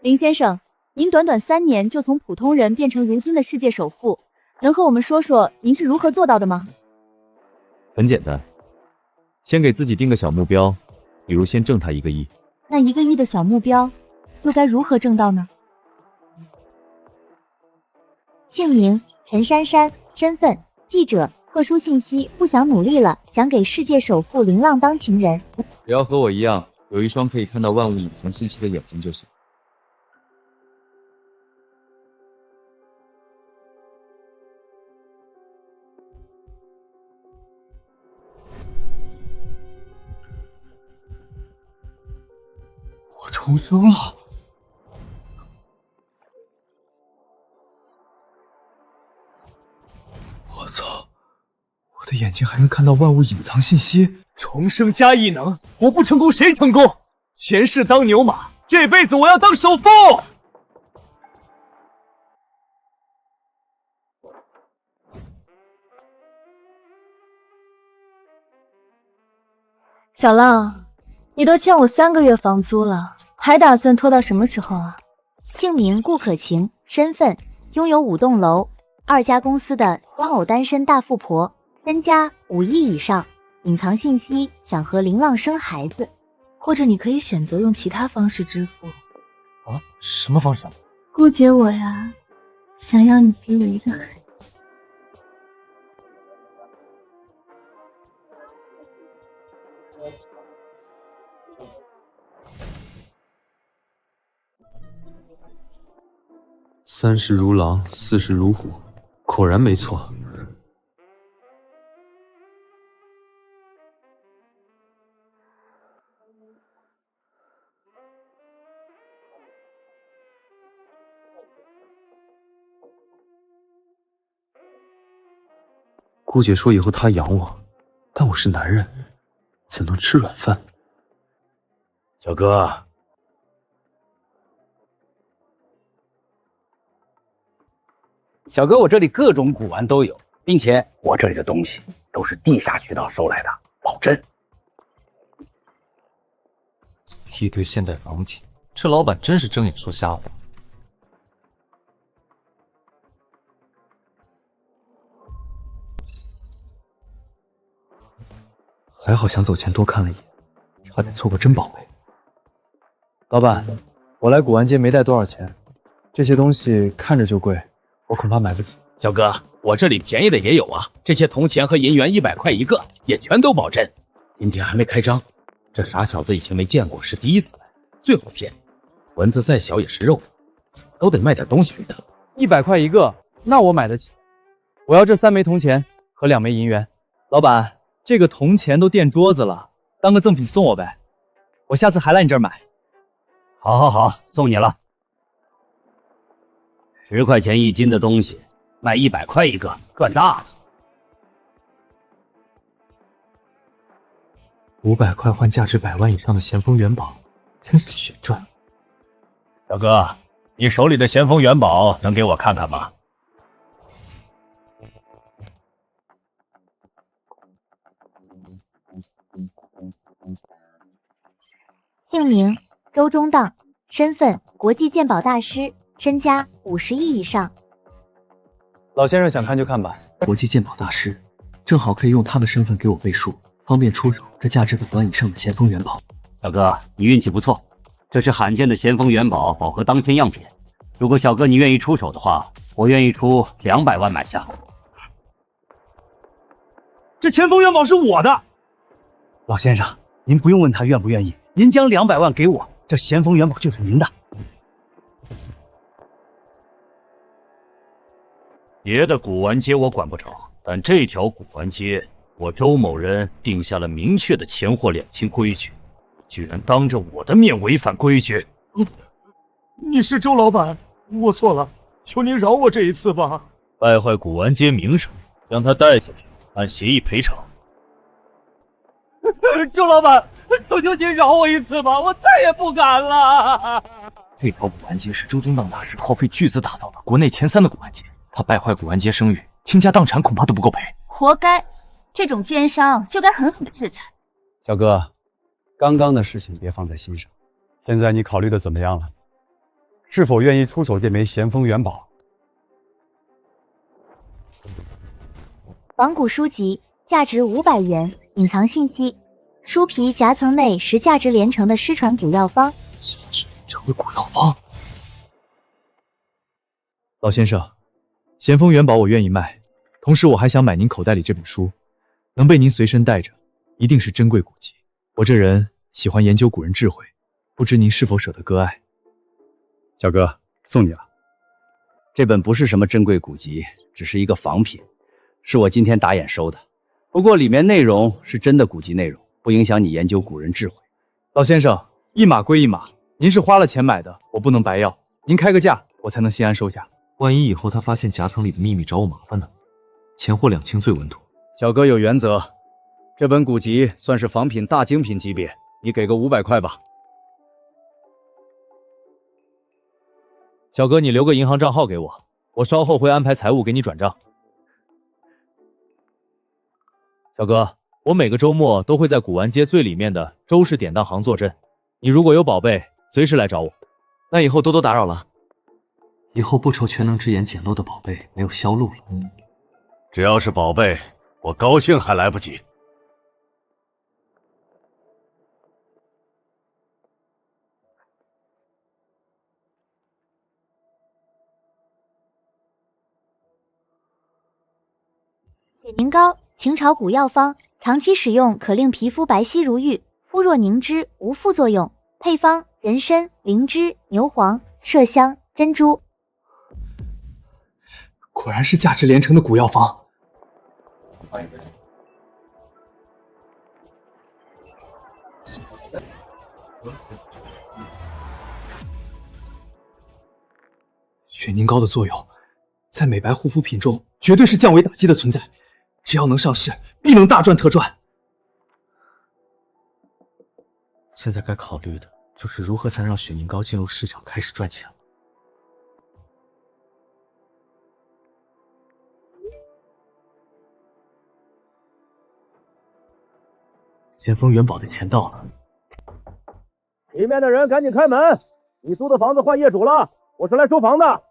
林先生，您短短3年就从普通人变成如今的世界首富，能和我们说说您是如何做到的吗？很简单，先给自己定个小目标，比如先挣他1个亿。那1个亿的小目标，又该如何挣到呢？姓名：陈珊珊，身份：记者，特殊信息：不想努力了，想给世界首富林浪当情人。只要和我一样，有一双可以看到万物隐藏信息的眼睛就行。我重生了！我操！我的眼睛还能看到万物隐藏信息，重生加异能，我不成功谁成功？前世当牛马，这辈子我要当首富！小浪，你都欠我3个月房租了，还打算拖到什么时候啊？姓名：顾可晴，身份：拥有5栋楼、2家公司的双偶单身大富婆，身家5亿以上。隐藏信息：想和林浪生孩子，或者你可以选择用其他方式支付。啊？什么方式？顾姐我呀，想要你给我一个孩子。30如狼，40如虎，果然没错。姑姐说以后她养我，但我是男人，怎能吃软饭？小哥，小哥，我这里各种古玩都有，并且我这里的东西都是地下渠道收来的，保真。一堆现代仿品，这老板真是睁眼说瞎话。还好想走前多看了一眼，差点错过真宝贝。老板，我来古玩街没带多少钱，这些东西看着就贵，我恐怕买不起。小哥，我这里便宜的也有啊，这些铜钱和银元100块一个，也全都保真。今天还没开张，这傻小子以前没见过，是第一次来，最好骗。蚊子再小也是肉，怎么都得卖点东西给他。100块一个，那我买得起。我要这3枚铜钱和2枚银元。老板，这个铜钱都垫桌子了，当个赠品送我呗，我下次还来你这儿买。好好好，送你了。10块钱1斤的东西，卖100块一个，赚大了。500块换价值100万以上的咸丰元宝，真是血赚。小哥，你手里的咸丰元宝能给我看看吗？姓名：周中档，身份：国际鉴宝大师，身家50亿以上。老先生想看就看吧。国际鉴宝大师，正好可以用他的身份给我背书，方便出手这价值100万以上的咸丰元宝。小哥，你运气不错，这是罕见的咸丰元宝宝盒当前样品。如果小哥你愿意出手的话，我愿意出200万买下。这咸丰元宝是我的。老先生，您不用问他愿不愿意，您将200万给我，这咸丰元宝就是您的。别的古玩街我管不着，但这条古玩街，我周某人定下了明确的钱货两清规矩，居然当着我的面违反规矩。你是周老板，我错了，求您饶我这一次吧。败坏古玩街名声，将他带下去，按协议赔偿。周老板，求求您饶我一次吧，我再也不敢了。这条古玩街是周中档大师耗费巨资打造的，国内前3的古玩街。他败坏古玩街声誉，倾家荡产恐怕都不够赔。活该，这种奸商就该狠狠的制裁。小哥，刚刚的事情别放在心上，现在你考虑的怎么样了？是否愿意出手这枚咸丰元宝？仿古书籍，价值500元。隐藏信息：书皮夹层内是价值连城的失传古药方。成为古药方。老先生，咸丰元宝我愿意卖，同时我还想买您口袋里这本书，能被您随身带着，一定是珍贵古籍。我这人喜欢研究古人智慧，不知您是否舍得割爱？小哥，送你了。这本不是什么珍贵古籍，只是一个仿品，是我今天打眼收的。不过里面内容是真的古籍内容，不影响你研究古人智慧。老先生，一码归一码，您是花了钱买的，我不能白要，您开个价，我才能心安收下。万一以后他发现夹层里的秘密找我麻烦呢？钱货两清最稳妥。小哥有原则，这本古籍算是仿品大精品级别，你给个500块吧。小哥，你留个银行账号给我，我稍后会安排财务给你转账。小哥，我每个周末都会在古玩街最里面的周氏典当行坐镇，你如果有宝贝，随时来找我。那以后多多打扰了。以后不愁全能之眼捡漏的宝贝没有销路了。只要是宝贝，我高兴还来不及。血凝膏，秦朝古药方，长期使用可令皮肤白皙如玉，肤若凝脂，无副作用。配方：人参、灵芝、牛黄、麝香、珍珠。果然是价值连城的古药方。血凝膏的作用，在美白护肤品中绝对是降维打击的存在，只要能上市，必能大赚特赚。现在该考虑的就是如何才能让血凝膏进入市场开始赚钱了。咸丰元宝的钱到了，里面的人赶紧开门！你租的房子换业主了，我是来收房的。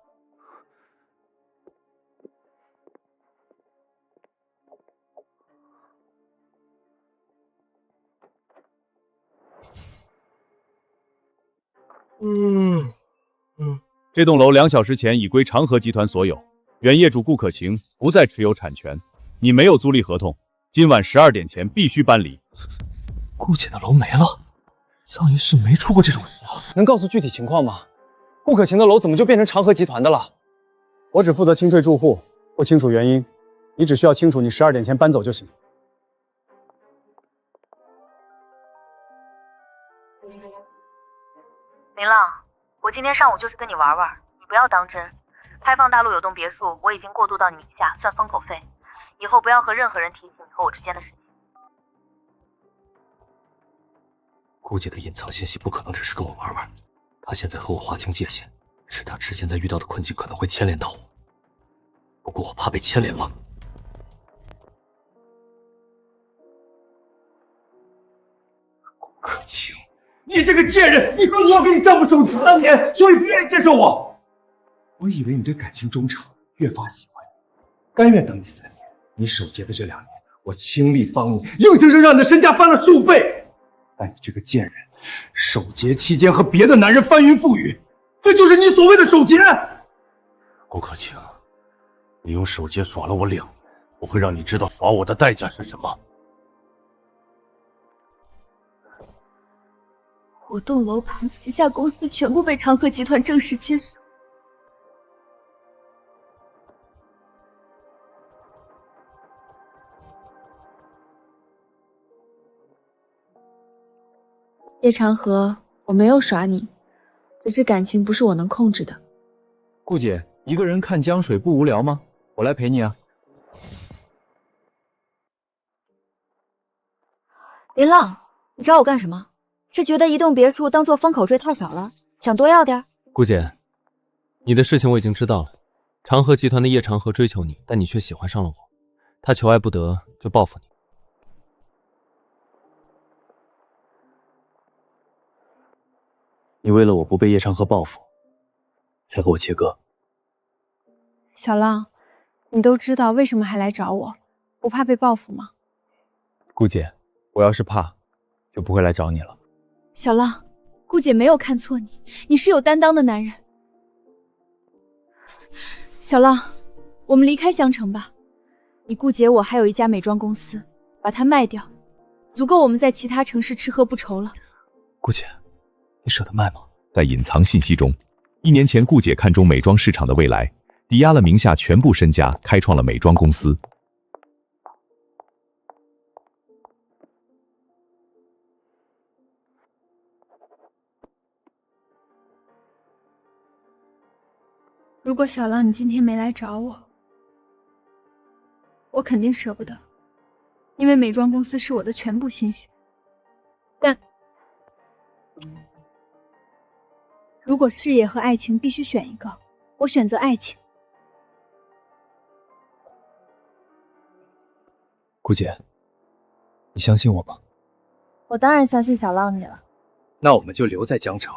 这栋楼2小时前已归长和集团所有，原业主顾可晴不再持有产权，你没有租赁合同，今晚12点前必须搬离。顾姐的楼没了，上一世没出过这种事啊！能告诉具体情况吗？顾可晴的楼怎么就变成长和集团的了？我只负责清退住户，不清楚原因。你只需要清楚你12点前搬走就行。林浪，我今天上午就是跟你玩玩，你不要当真。开放大陆有栋别墅，我已经过渡到你名下，算封口费。以后不要和任何人提起你和我之间的事情。顾姐的隐藏信息不可能只是跟我玩玩，她现在和我划清界限，是她之前在遇到的困境可能会牵连到我。不过我怕被牵连了。顾可晴，你这个贱人！你说你要跟你丈夫守情3年，所以不愿意接受我。我以为你对感情忠诚，越发喜欢你，甘愿等你3年。你守节的这2年，我倾力帮你，硬生生让你的身价翻了数倍。但你这个贱人，守节期间和别的男人翻云覆雨，这就是你所谓的守节。顾可晴，你用守节耍了我2年，我会让你知道耍我的代价是什么。我栋楼盘旗下公司全部被长和集团正式接手。叶长河，我没有耍你，只是感情不是我能控制的。顾姐，一个人看江水不无聊吗？我来陪你啊。林浪，你找我干什么？是觉得一栋别墅当做风口税太少了，想多要点？顾姐，你的事情我已经知道了。长和集团的叶长河追求你，但你却喜欢上了我，他求爱不得就报复你。你为了我不被叶长河报复，才和我切割。小浪，你都知道为什么还来找我，不怕被报复吗？顾姐，我要是怕，就不会来找你了。小浪，顾姐没有看错你，你是有担当的男人。小浪，我们离开香城吧。你顾姐我还有一家美妆公司，把它卖掉，足够我们在其他城市吃喝不愁了。顾姐，你舍得卖吗？在隐藏信息中，1年前顾姐看中美妆市场的未来，抵押了名下全部身家，开创了美妆公司。如果小浪你今天没来找我，我肯定舍不得，因为美妆公司是我的全部心血。但如果事业和爱情必须选一个，我选择爱情。顾姐，你相信我吗？我当然相信小浪你了。那我们就留在江城，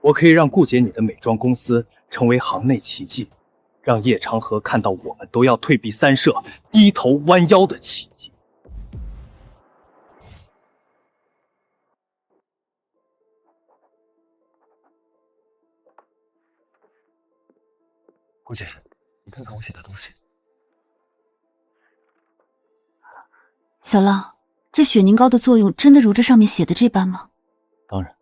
我可以让顾姐你的美妆公司成为行内奇迹，让叶长河看到我们都要退避三舍、低头弯腰的奇迹。顾姐，你看看我写的东西。小浪，这雪凝膏的作用真的如这上面写的这般吗？当然。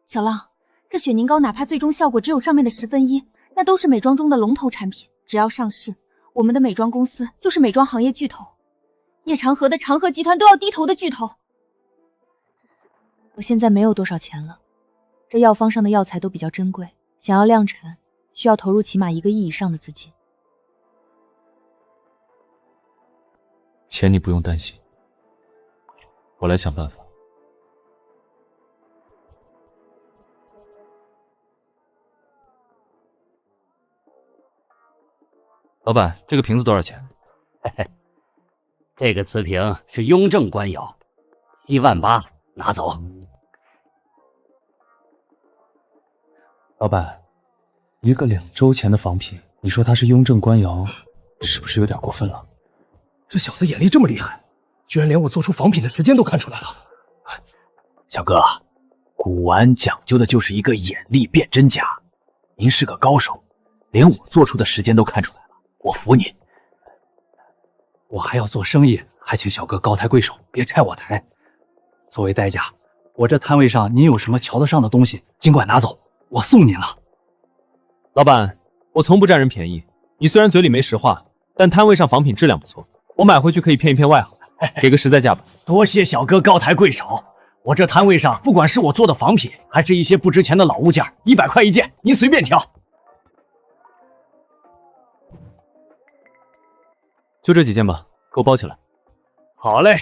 小浪，这雪凝膏哪怕最终效果只有上面的1/10，那都是美妆中的龙头产品，只要上市，我们的美妆公司就是美妆行业巨头，叶长河的长河集团都要低头的巨头。我现在没有多少钱了，这药方上的药材都比较珍贵，想要量产，需要投入起码1个亿以上的资金。钱你不用担心，我来想办法。老板，这个瓶子多少钱？嘿嘿，这个瓷瓶是雍正官窑，18000，拿走。老板，一个2周前的仿品，你说它是雍正官窑，是不是有点过分了？这小子眼力这么厉害，居然连我做出仿品的时间都看出来了。小哥，古玩讲究的就是一个眼力辨真假，您是个高手，连我做出的时间都看出来了，我服你。我还要做生意，还请小哥高抬贵手，别拆我台。作为代价，我这摊位上您有什么瞧得上的东西，尽管拿走，我送您了。老板，我从不占人便宜，你虽然嘴里没实话，但摊位上仿品质量不错，我买回去可以骗一骗外行，给个实在价吧。多谢小哥高抬贵手，我这摊位上不管是我做的仿品，还是一些不值钱的老物件，100块一件，您随便挑。就这几件吧，给我包起来。好嘞，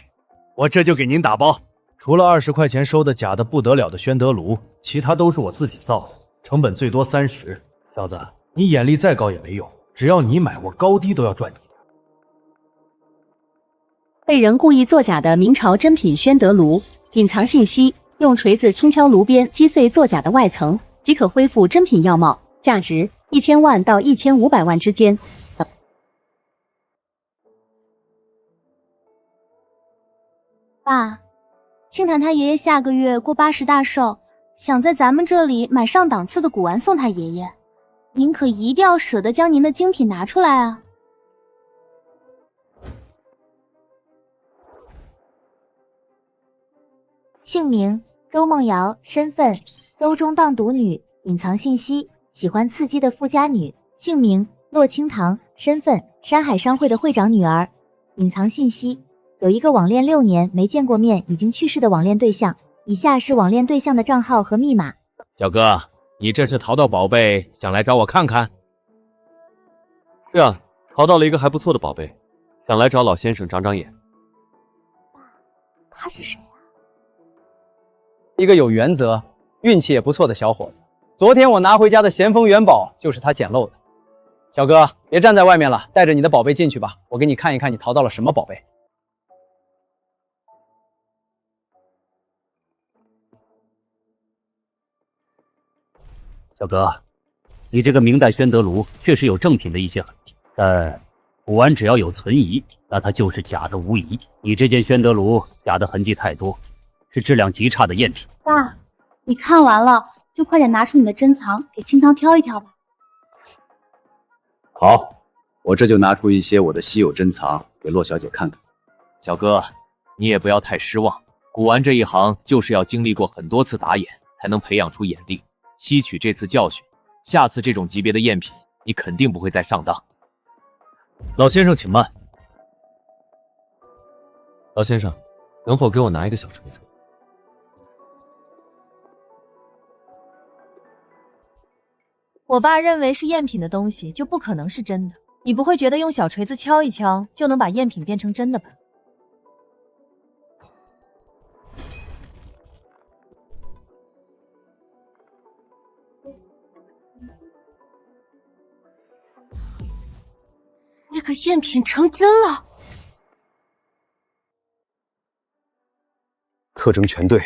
我这就给您打包。除了20块钱收的假的不得了的宣德炉，其他都是我自己造的，成本最多30。小子，你眼力再高也没用，只要你买，我高低都要赚你的。被人故意作假的明朝珍品宣德炉，隐藏信息：用锤子轻敲炉边，击碎作假的外层，即可恢复真品样貌，价值1000万到1500万之间。爸，庆谈他爷爷下个月过80大寿，想在咱们这里买上档次的古玩送他爷爷，您可一定要舍得将您的精品拿出来啊！姓名：周梦瑶，身份：周中当赌女，隐藏信息：喜欢刺激的富家女。姓名：洛清堂，身份：山海商会的会长女儿。隐藏信息：有一个网恋6年没见过面已经去世的网恋对象，以下是网恋对象的账号和密码。小哥，你这是淘到宝贝，想来找我看看？是啊，淘到了一个还不错的宝贝，想来找老先生长长眼。他是谁啊？一个有原则、运气也不错的小伙子。昨天我拿回家的咸丰元宝就是他捡漏的。小哥，别站在外面了，带着你的宝贝进去吧，我给你看一看你淘到了什么宝贝。小哥，你这个明代宣德炉确实有正品的一些痕迹，但古玩只要有存疑，那它就是假的无疑。你这件宣德炉假的痕迹太多，是质量极差的赝品。爸，你看完了就快点拿出你的珍藏，给清汤挑一挑吧。好，我这就拿出一些我的稀有珍藏给洛小姐看看。小哥，你也不要太失望，古玩这一行就是要经历过很多次打眼，才能培养出眼力，吸取这次教训，下次这种级别的赝品，你肯定不会再上当。老先生，请慢。老先生，能否给我拿一个小锤子？我爸认为是赝品的东西就不可能是真的，你不会觉得用小锤子敲一敲就能把赝品变成真的吧？那个赝品成真了。特征全对，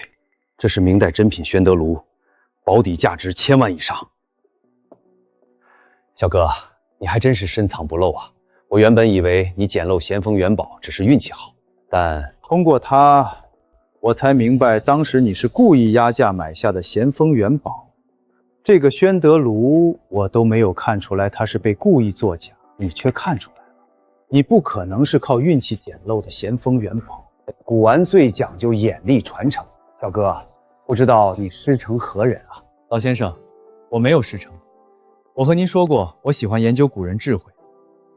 这是明代珍品宣德炉，保底价值1000万以上。小哥，你还真是深藏不露啊！我原本以为你捡漏咸丰元宝只是运气好，但通过它，我才明白当时你是故意压价买下的咸丰元宝。这个宣德炉我都没有看出来它是被故意作假，你却看出来了。你不可能是靠运气捡漏的咸丰元宝。古玩最讲究眼力传承，小哥，不知道你师承何人啊？老先生，我没有师承。我和您说过，我喜欢研究古人智慧，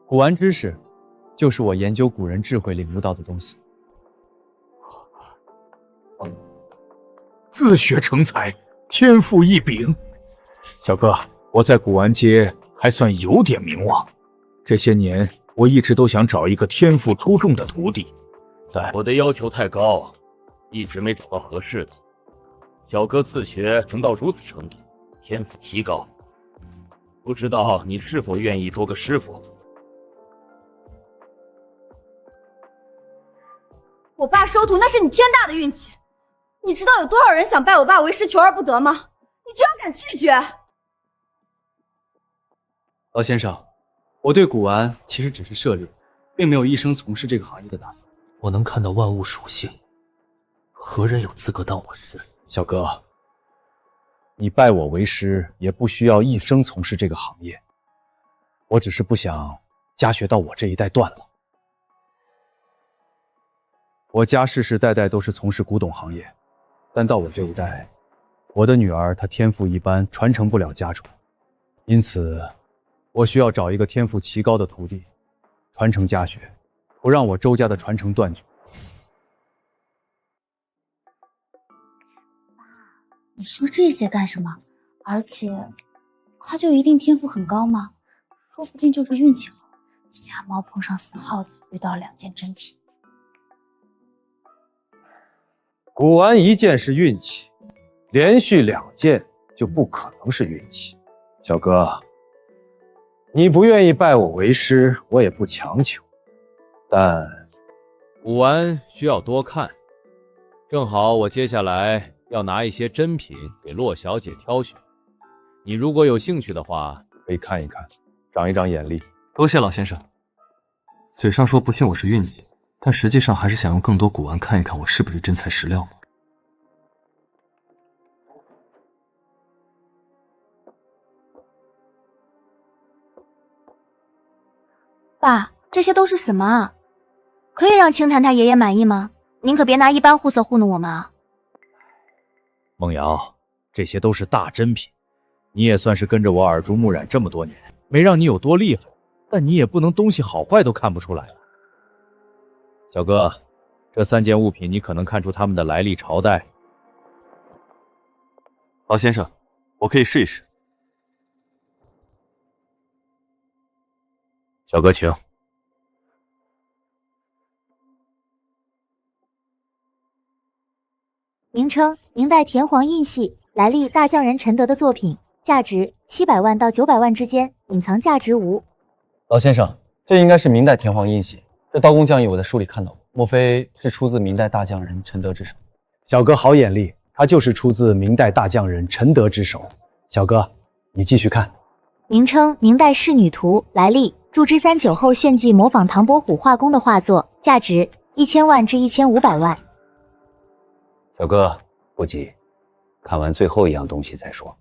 古玩知识就是我研究古人智慧领悟到的东西。自学成才，天赋异禀。小哥，我在古玩界还算有点名望，这些年我一直都想找一个天赋出众的徒弟，但我的要求太高，一直没找到合适的。小哥自学能到如此程度，天赋极高，不知道你是否愿意多个师傅？我爸收徒那是你天大的运气，你知道有多少人想拜我爸为师求而不得吗？你居然敢拒绝！老先生，我对古玩其实只是涉猎，并没有一生从事这个行业的打算。我能看到万物属性，何人有资格当我师？小哥，你拜我为师也不需要一生从事这个行业，我只是不想家学到我这一代断了。我家世世代代都是从事古董行业，但到我这一代，我的女儿她天赋一般，传承不了家传，因此我需要找一个天赋奇高的徒弟，传承家学，不让我周家的传承断绝。你说这些干什么？而且，他就一定天赋很高吗？说不定就是运气好，瞎猫碰上死耗子，遇到2件真品。古玩1件是运气，连续2件就不可能是运气。小哥，你不愿意拜我为师，我也不强求，但古玩需要多看，正好我接下来要拿一些珍品给洛小姐挑选，你如果有兴趣的话，可以看一看，长一长眼力。多谢老先生。嘴上说不信我是运气，但实际上还是想用更多古玩看一看我是不是真材实料吗？爸，这些都是什么啊？可以让青檀他爷爷满意吗？您可别拿一般货色糊弄我们啊！梦瑶，这些都是大珍品，你也算是跟着我耳濡目染这么多年，没让你有多厉害，但你也不能东西好坏都看不出来啊。小哥，这3件物品你可能看出它们的来历朝代。老先生，我可以试一试。小哥，请。名称：明代田黄印系，来历大匠人陈德的作品，价值700万到900万之间，隐藏价值无。老先生，这应该是明代田黄印系，这刀工匠艺我在书里看到过，莫非是出自明代大匠人陈德之手？小哥好眼力，他就是出自明代大匠人陈德之手。小哥，你继续看。名称：明代仕女图，来历：祝枝山酒后炫技模仿唐伯虎画工的画作，价值1000万至1500万。小哥，不急，看完最后一样东西再说。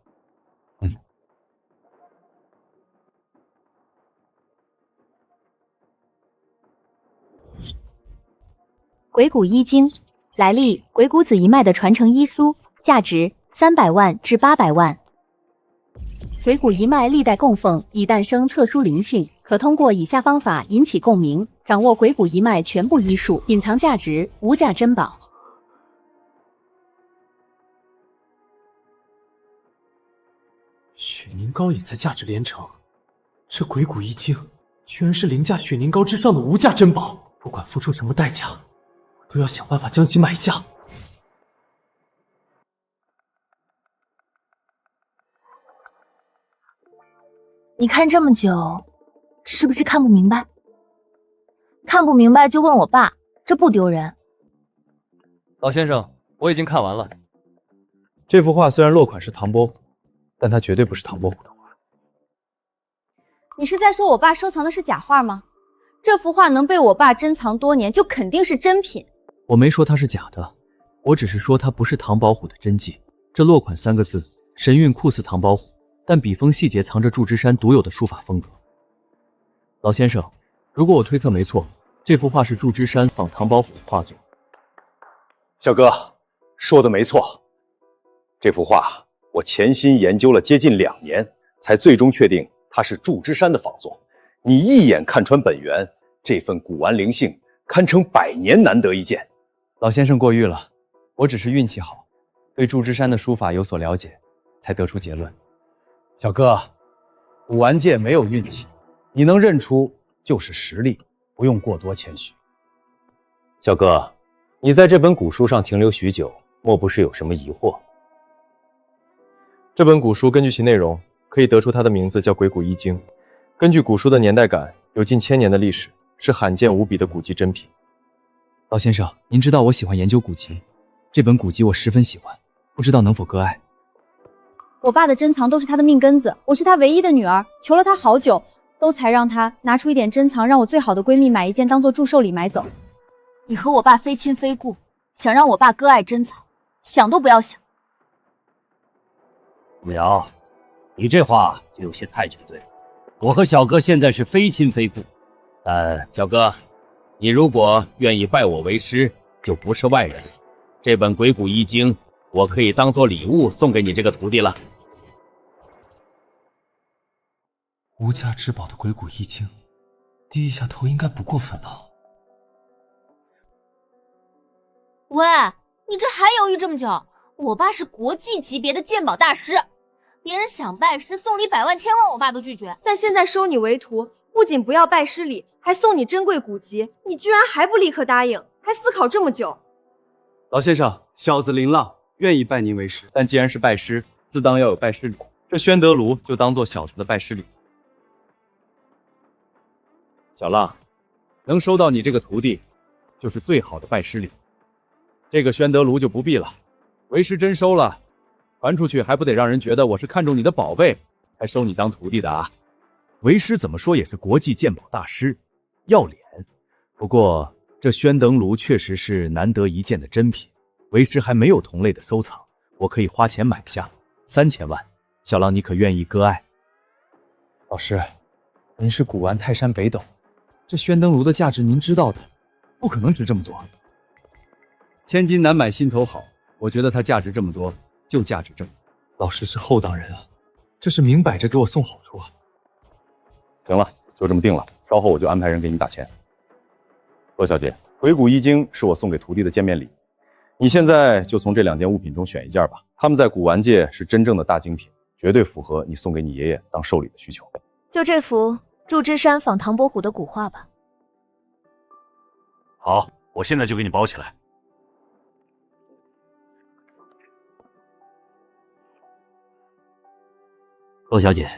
鬼谷医经，来历：鬼谷子一脉的传承医书，价值300万至800万。鬼谷一脉历代供奉，已诞生特殊灵性，可通过以下方法引起共鸣，掌握鬼谷一脉全部医术，隐藏价值，无价珍宝。雪凝膏也在价值连城，这鬼谷一经居然是凌驾雪凝膏之上的无价珍宝，不管付出什么代价，我都要想办法将其买下。你看这么久，是不是看不明白？看不明白就问我爸，这不丢人。老先生，我已经看完了。这幅画虽然落款是唐伯虎，但它绝对不是唐伯虎的画。你是在说我爸收藏的是假画吗？这幅画能被我爸珍藏多年，就肯定是真品。我没说它是假的，我只是说它不是唐宝虎的真迹。这落款3个字，神韵酷似唐宝虎，但笔锋细节藏着祝枝山独有的书法风格。老先生，如果我推测没错，这幅画是祝枝山仿唐宝虎的画作。小哥说的没错，这幅画我潜心研究了接近2年，才最终确定它是祝枝山的仿作。你一眼看穿本源，这份古玩灵性堪称100年难得一见。老先生过誉了，我只是运气好，对祝枝山的书法有所了解，才得出结论。小哥，古玩界没有运气，你能认出就是实力，不用过多谦虚。小哥，你在这本古书上停留许久，莫不是有什么疑惑？这本古书根据其内容，可以得出它的名字叫《鬼谷医经》。根据古书的年代感，有近1000年的历史，是罕见无比的古籍珍品。老先生，您知道我喜欢研究古籍，这本古籍我十分喜欢，不知道能否割爱？我爸的珍藏都是他的命根子，我是他唯一的女儿，求了他好久，都才让他拿出一点珍藏，让我最好的闺蜜买一件当做祝寿礼买走。你和我爸非亲非故，想让我爸割爱珍藏，想都不要想。慕瑶，你这话就有些太绝对了。我和小哥现在是非亲非故，但小哥，你如果愿意拜我为师，就不是外人了。这本《鬼谷医经》，我可以当做礼物送给你这个徒弟了。无价之宝的《鬼谷医经》，低一下头应该不过分吧？喂，你这还犹豫这么久？我爸是国际级别的鉴宝大师，别人想拜师送礼100万千万，我爸都拒绝。但现在收你为徒，不仅不要拜师礼，还送你珍贵古籍，你居然还不立刻答应，还思考这么久。老先生，小子林浪愿意拜您为师，但既然是拜师，自当要有拜师礼。这宣德炉就当做小子的拜师礼。小浪，能收到你这个徒弟，就是最好的拜师礼。这个宣德炉就不必了，为师真收了，传出去还不得让人觉得我是看中你的宝贝才收你当徒弟的啊？为师怎么说也是国际鉴宝大师，要脸。不过这宣德炉确实是难得一见的珍品，为师还没有同类的收藏，我可以花钱买下3000万。小浪，你可愿意割爱？老师，您是古玩泰山北斗，这宣灯炉的价值您知道的，不可能值这么多。千金难买心头好，我觉得它价值这么多，就价值这么多。老师是厚道人啊，这是明摆着给我送好处啊。行了，就这么定了，稍后我就安排人给你打钱。罗小姐，《鬼谷医经》是我送给徒弟的见面礼，你现在就从这2件物品中选一件吧，他们在古玩界是真正的大精品，绝对符合你送给你爷爷当寿礼的需求。就这幅祝枝山仿唐伯虎的古画吧。好，我现在就给你包起来。罗小姐，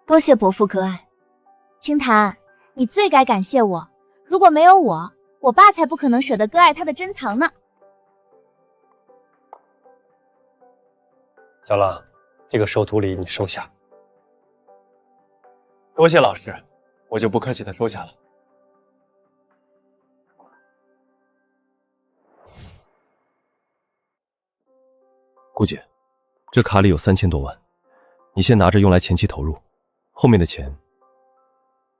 多谢伯父割爱。青檀，你最该感谢我，如果没有我，我爸才不可能舍得割爱他的珍藏呢。小浪，这个授徒礼你收下。多谢老师，我就不客气的收下了。顾姐，这卡里有3000多万，你先拿着用来前期投入，后面的钱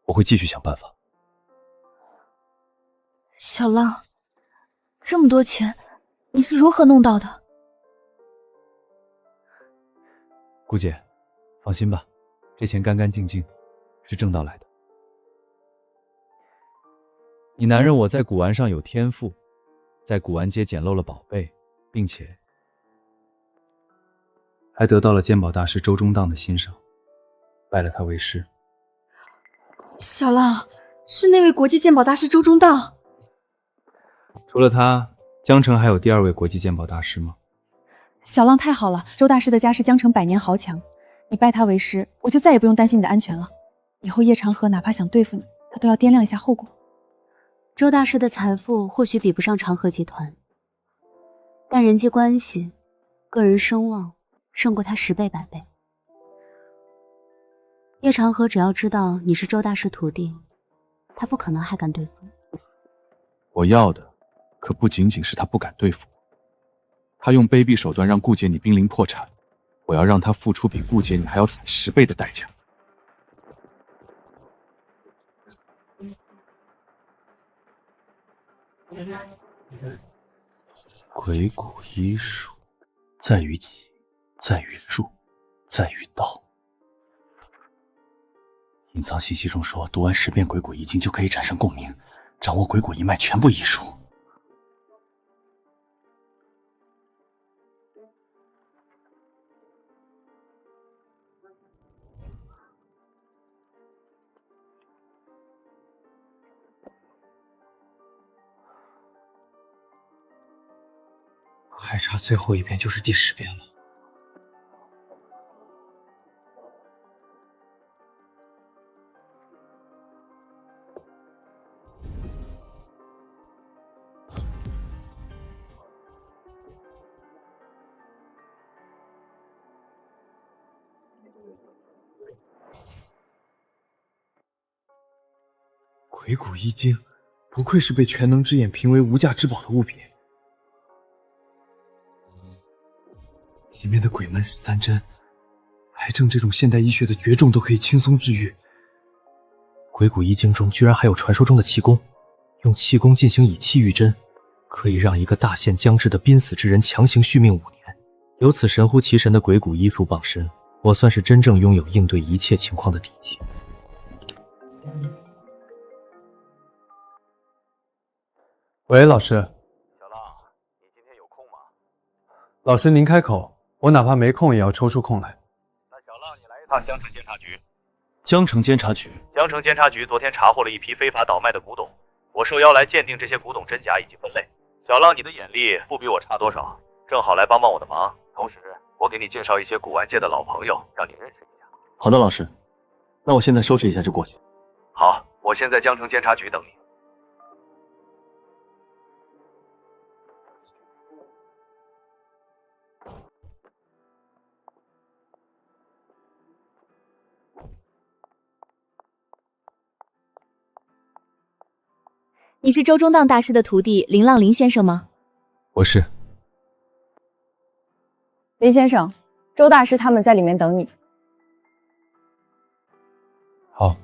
我会继续想办法。小浪，这么多钱，你是如何弄到的？顾姐，放心吧，这钱干干净净，是挣到来的。你男人我在古玩上有天赋，在古玩街捡漏了宝贝，并且还得到了鉴宝大师周中荡的欣赏，拜了他为师。小浪，是那位国际鉴宝大师周中荡。除了他，江城还有第2位国际鉴宝大师吗？小浪太好了，周大师的家是江城百年豪强，你拜他为师，我就再也不用担心你的安全了。以后叶长河哪怕想对付你，他都要掂量一下后果。周大师的财富或许比不上长河集团，但人际关系、个人声望胜过他10倍100倍。叶长河只要知道你是周大师徒弟，他不可能还敢对付你。我要的可不仅仅是他不敢对付我，他用卑鄙手段让顾姐你濒临破产，我要让他付出比顾姐你还要惨10倍的代价。鬼谷医术，在于己，在于术，在于道。隐藏信息中说，读完10遍鬼谷易经就可以产生共鸣，掌握鬼谷一脉全部医术。还差最后1遍就是第10遍了。鬼谷易经，不愧是被全能之眼评为无价之宝的物品。里面的鬼门13针，癌症这种现代医学的绝症都可以轻松治愈。鬼谷易经中居然还有传说中的气功，用气功进行以气御针，可以让一个大限将至的濒死之人强行续命5年。有此神乎其神的鬼谷医术傍身，我算是真正拥有应对一切情况的底气。喂，老师。小浪，你今天有空吗？老师您开口，我哪怕没空也要抽出空来。那小浪，你来一趟江城监察局。江城监察局，江城监察局昨天查获了一批非法倒卖的古董，我受邀来鉴定这些古董真假以及分类。小浪，你的眼力不比我差多少，正好来帮帮我的忙。同时，我给你介绍一些古玩界的老朋友，让你认识一下。好的，老师，那我现在收拾一下就过去。好，我先在江城监察局等你。你是周中荡大师的徒弟林浪林先生吗？我是。林先生，周大师他们在里面等你。好。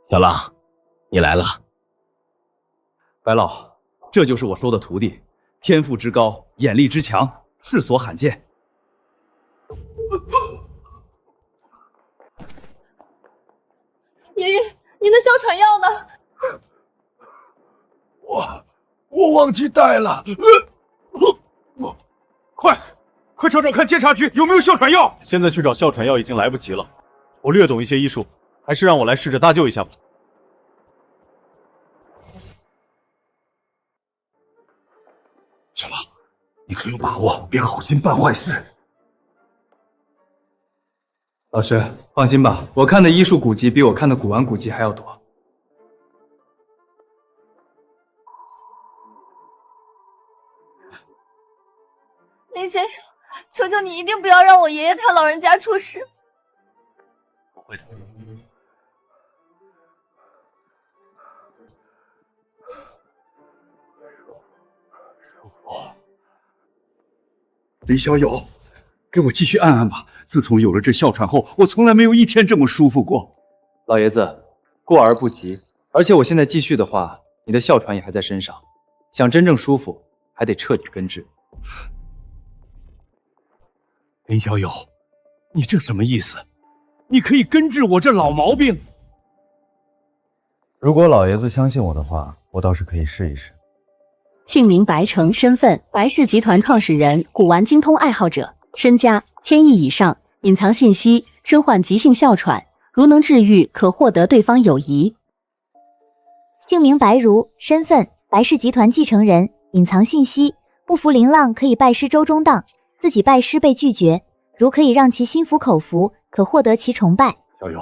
小浪，你来了。白老，这就是我说的徒弟，天赋之高，眼力之强，世所罕见。爷爷，您的哮喘药呢？我忘记带了。快找找看监察局有没有哮喘药。现在去找哮喘药已经来不及了。我略懂一些医术，还是让我来试着搭救一下吧。你可有把握，别好心办坏事。老师放心吧，我看的医术古籍比我看的古玩古籍还要多。林先生，求求你一定不要让我爷爷他老人家出事。不会的。林小友，给我继续按按吧。自从有了这哮喘后，我从来没有一天这么舒服过。老爷子，过而不及。而且我现在继续的话，你的哮喘也还在身上，想真正舒服，还得彻底根治。林小友，你这什么意思？你可以根治我这老毛病？如果老爷子相信我的话，我倒是可以试一试。姓名白成，身份白氏集团创始人，古玩精通爱好者，身家1000亿以上。隐藏信息：身患急性哮喘，如能治愈，可获得对方友谊。姓名白如，身份白氏集团继承人。隐藏信息：不服凌浪可以拜师周中荡，自己拜师被拒绝，如可以让其心服口服，可获得其崇拜。小友，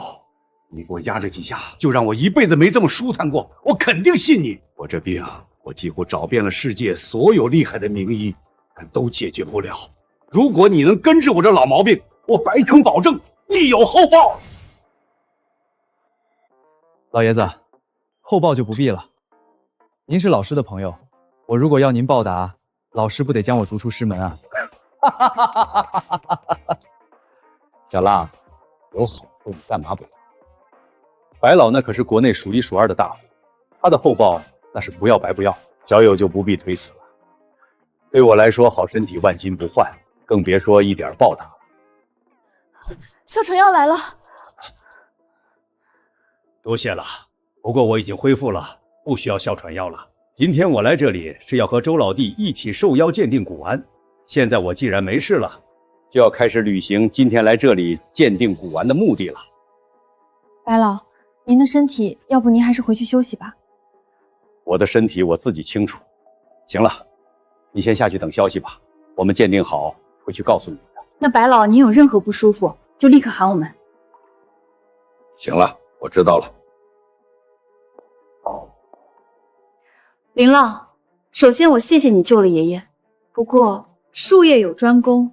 你给我压这几下，就让我一辈子没这么舒坦过，我肯定信你。我这病，我几乎找遍了世界所有厉害的名医，但都解决不了。如果你能根治我这老毛病，我白城保证必有厚报。老爷子，厚报就不必了。您是老师的朋友，我如果要您报答，老师不得将我逐出师门啊？小浪，有好处你干嘛不要？白老那可是国内数1数2的大户，他的厚报那是不要白不要。小友就不必推辞了。对我来说，好身体万金不换，更别说一点报答了。哮喘药来了，多谢了。不过我已经恢复了，不需要哮喘药了。今天我来这里是要和周老弟一起受邀鉴定古玩。现在我既然没事了，就要开始履行今天来这里鉴定古玩的目的了。白老，您的身体，要不您还是回去休息吧。我的身体我自己清楚。行了，你先下去等消息吧，我们鉴定好会去告诉你的。那白老，您有任何不舒服，就立刻喊我们。行了，我知道了。林浪，首先我谢谢你救了爷爷，不过术业有专攻，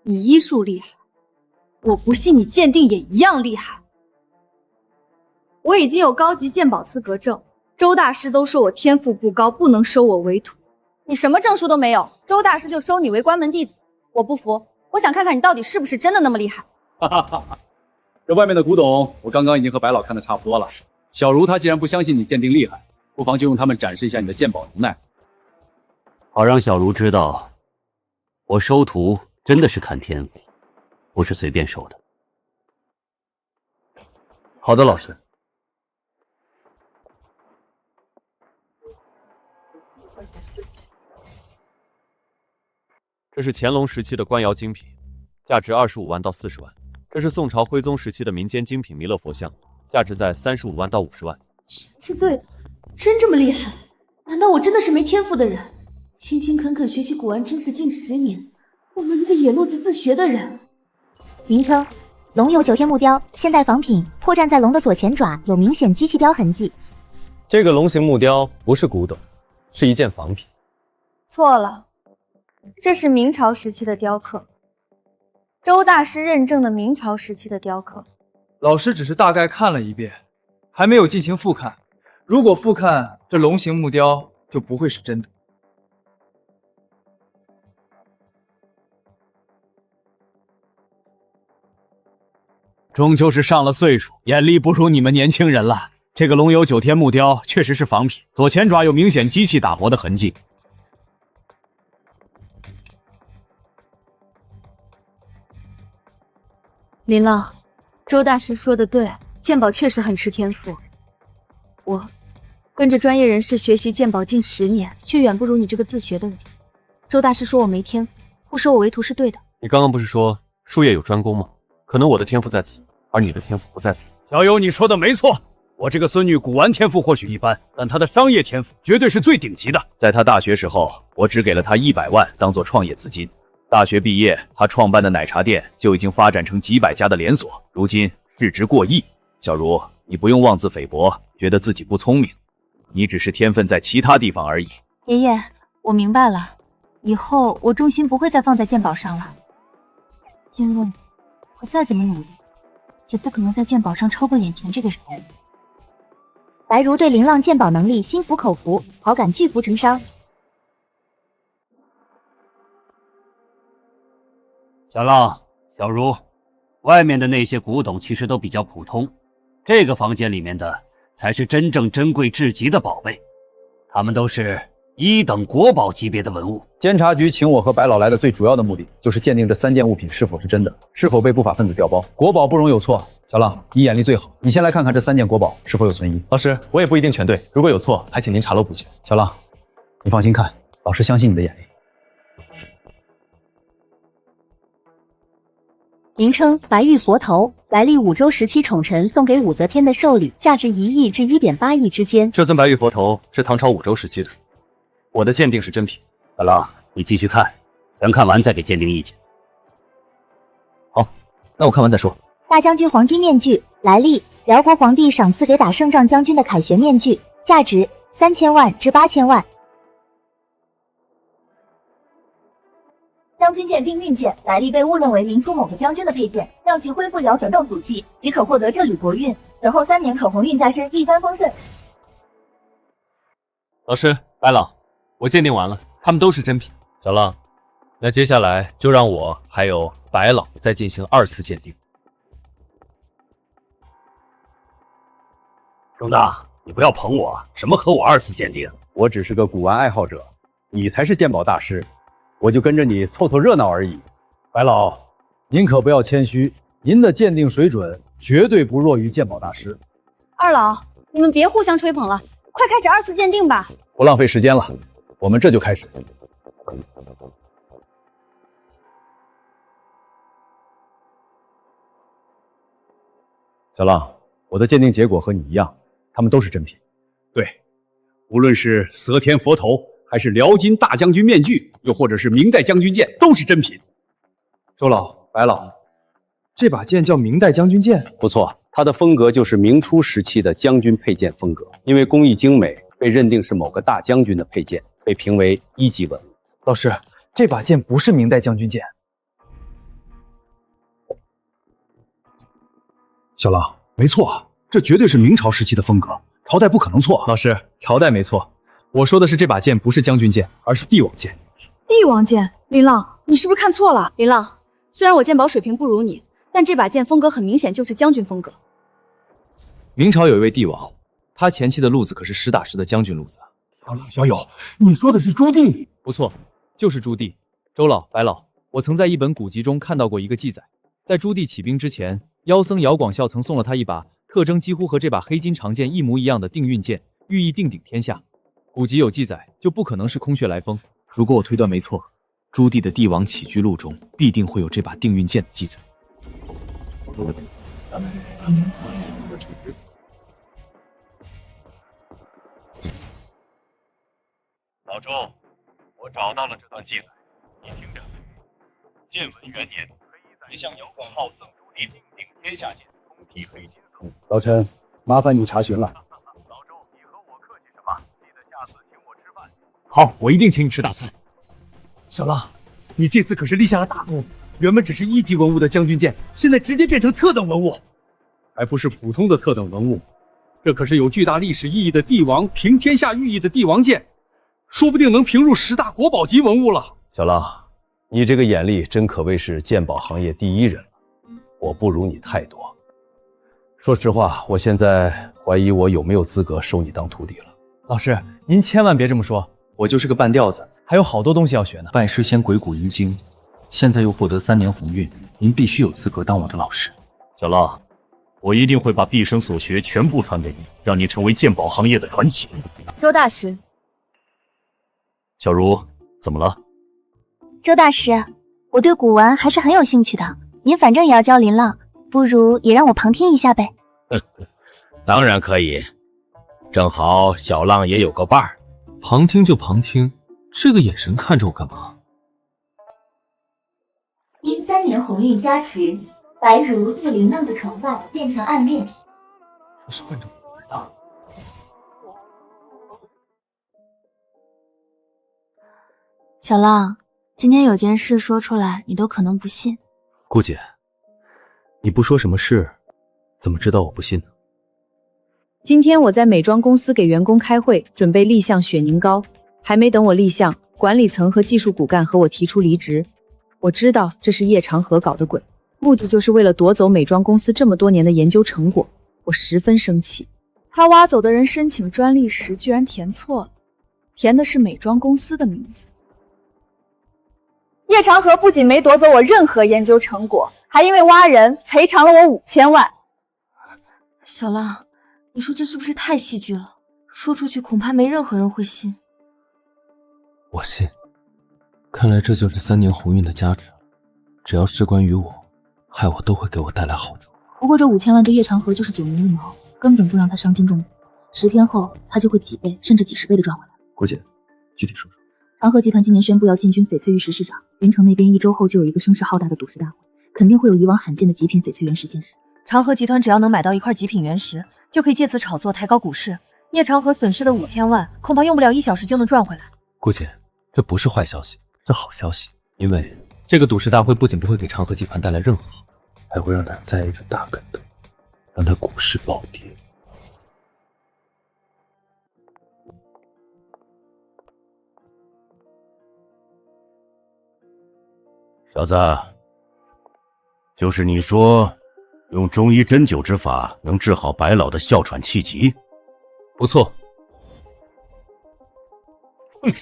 你医术厉害，我不信你鉴定也一样厉害。我已经有高级鉴宝资格证，周大师都说我天赋不高，不能收我为徒。你什么证书都没有，周大师就收你为关门弟子，我不服，我想看看你到底是不是真的那么厉害。哈哈哈哈！这外面的古董，我刚刚已经和白老看的差不多了。小茹她既然不相信你鉴定厉害，不妨就用它们展示一下你的鉴宝能耐，好让小茹知道，我收徒真的是看天赋，不是随便收的。好的，老师。这是乾隆时期的官窑精品，价值25万到40万。这是宋朝徽宗时期的民间精品弥勒佛像，价值在35万到50万。是对的，真这么厉害？难道我真的是没天赋的人？勤勤恳恳学习古玩知识近10年，我们一个野路子自学的人。名称：龙有9天木雕，现代仿品，破绽在龙的左前爪有明显机器雕痕迹。这个龙形木雕不是古董，是一件仿品。错了，这是明朝时期的雕刻，周大师认证的明朝时期的雕刻。老师只是大概看了一遍，还没有进行复看。如果复看，这龙形木雕就不会是真的。终究是上了岁数，眼力不如你们年轻人了。这个龙有9天木雕确实是仿品，左前爪有明显机器打磨的痕迹。林浪，周大师说的对，鉴宝确实很吃天赋。我跟着专业人士学习鉴宝近10年，却远不如你这个自学的人。周大师说我没天赋，不收我为徒是对的。你刚刚不是说术业有专攻吗？可能我的天赋在此，而你的天赋不在此。小友，你说的没错，我这个孙女古玩天赋或许一般，但她的商业天赋绝对是最顶级的。在她大学时候，我只给了她100万当做创业资金。大学毕业，她创办的奶茶店就已经发展成几百家的连锁，如今市值过亿。小茹，你不用妄自菲薄，觉得自己不聪明，你只是天分在其他地方而已。爷爷，我明白了，以后我重心不会再放在鉴宝上了，因为我再怎么努力，也不可能在鉴宝上超过眼前这个人。白如对林浪鉴宝能力心服口服，好感巨幅成伤。小浪、小茹，外面的那些古董其实都比较普通，这个房间里面的才是真正珍贵至极的宝贝，它们都是1等国宝级别的文物。监察局请我和白老来的最主要的目的，就是鉴定这3件物品是否是真的，是否被不法分子调包。国宝不容有错。小浪，你眼力最好，你先来看看这3件国宝是否有存疑。老师，我也不一定全对，如果有错，还请您查漏补全。小浪，你放心看，老师相信你的眼力。名称白玉佛头，来历5周时期宠臣送给武则天的寿礼，价值1亿至1.8亿之间。这尊白玉佛头是唐朝5周时期的，我的鉴定是真品。小浪，你继续看，全看完再给鉴定意见。好，那我看完再说。大将军黄金面具，来历辽国皇帝赏赐给打胜仗将军的凯旋面具，价值3000万至8000万。将军剑定运剑，来历被误认为明初某个将军的佩剑，让其恢复尧者斗祖气，即可获得这缕国运。此后3年可鸿运加身，一帆风顺。老师，白老，我鉴定完了，他们都是真品。小浪，那接下来就让我还有白老再进行2次鉴定。钟大，你不要捧我，什么和我2次鉴定？我只是个古玩爱好者，你才是鉴宝大师，我就跟着你凑凑热闹而已。白老，您可不要谦虚，您的鉴定水准绝对不弱于鉴宝大师。二老，你们别互相吹捧了，快开始2次鉴定吧。不浪费时间了，我们这就开始。小浪，我的鉴定结果和你一样，他们都是真品。对，无论是佘天佛头，还是辽金大将军面具，又或者是明代将军剑，都是真品。周老、白老，这把剑叫明代将军剑？不错，它的风格就是明初时期的将军佩剑风格，因为工艺精美，被认定是某个大将军的佩剑，被评为1级文物。老师，这把剑不是明代将军剑。小浪，没错，这绝对是明朝时期的风格，朝代不可能错。老师，朝代没错，我说的是这把剑不是将军剑，而是帝王剑。帝王剑？林浪，你是不是看错了？林浪，虽然我鉴宝水平不如你，但这把剑风格很明显就是将军风格。明朝有一位帝王，他前期的路子可是实打实的将军路子。小友，你说的是朱棣？不错，就是朱棣。周老、白老，我曾在一本古籍中看到过一个记载，在朱棣起兵之前，妖僧姚广孝曾送了他一把特征几乎和这把黑金长剑一模一样的定运剑，寓意定鼎天下。古籍有记载，就不可能是空穴来风。如果我推断没错，朱棣的帝王起居录中必定会有这把定运剑的记载。老周，我找到了这段记载，你听着。建文元年，黑向姚广浩赠朱棣定鼎天下剑，通体黑金。老陈，麻烦你查询了。老周，你和我客气什么？记得下次请我吃饭。好，我一定请你吃大餐。小浪，你这次可是立下了大功，原本只是1级文物的将军剑，现在直接变成特等文物，还不是普通的特等文物，这可是有巨大历史意义的帝王平天下寓意的帝王剑，说不定能评入10大国宝级文物了。小浪，你这个眼力真可谓是鉴宝行业第一人了，我不如你太多。说实话，我现在怀疑我有没有资格收你当徒弟了。老师，您千万别这么说，我就是个半吊子，还有好多东西要学呢。拜师先鬼谷一经，现在又获得3年鸿运，您必须有资格当我的老师。小浪，我一定会把毕生所学全部传给你，让你成为鉴宝行业的传奇。周大师，小茹，怎么了？周大师，我对古玩还是很有兴趣的，您反正也要教林浪，不如也让我旁听一下呗。当然可以，正好小浪也有个伴儿。旁听就旁听，这个眼神看着我干嘛？因3年鸿运加持，白如对林浪的崇拜变成暗恋。我是换种味道。小浪，今天有件事说出来，你都可能不信。顾姐，你不说什么事，怎么知道我不信呢？今天我在美妆公司给员工开会，准备立项雪凝膏，还没等我立项，管理层和技术骨干和我提出离职。我知道这是叶长河搞的鬼，目的就是为了夺走美妆公司这么多年的研究成果。我十分生气。他挖走的人申请专利时居然填错了，填的是美妆公司的名字。叶长河不仅没夺走我任何研究成果，还因为挖人赔偿了我5000万。小浪，你说这是不是太戏剧了？说出去恐怕没任何人会信。我信，看来这就是3年鸿运的加持了。只要事关于我，害我都会给我带来好处。不过这5000万对叶长河就是9牛1毛，根本不让他伤筋动骨。10天后，他就会几倍甚至几十倍的赚回来。顾姐，具体说说。长河集团今年宣布要进军翡翠玉石市场，云城那边1周后就有一个声势浩大的赌石大会，肯定会有以往罕见的极品翡翠原石现世。长河集团只要能买到一块极品原石，就可以借此炒作抬高股市。叶长河损失的5000万，恐怕用不了1小时就能赚回来。顾姐，这不是坏消息，是好消息。因为这个赌石大会不仅不会给长河集团带来任何好，还会让他栽一个大跟头，让他股市暴跌。小子，就是你说用中医针灸之法能治好白老的哮喘气急？不错。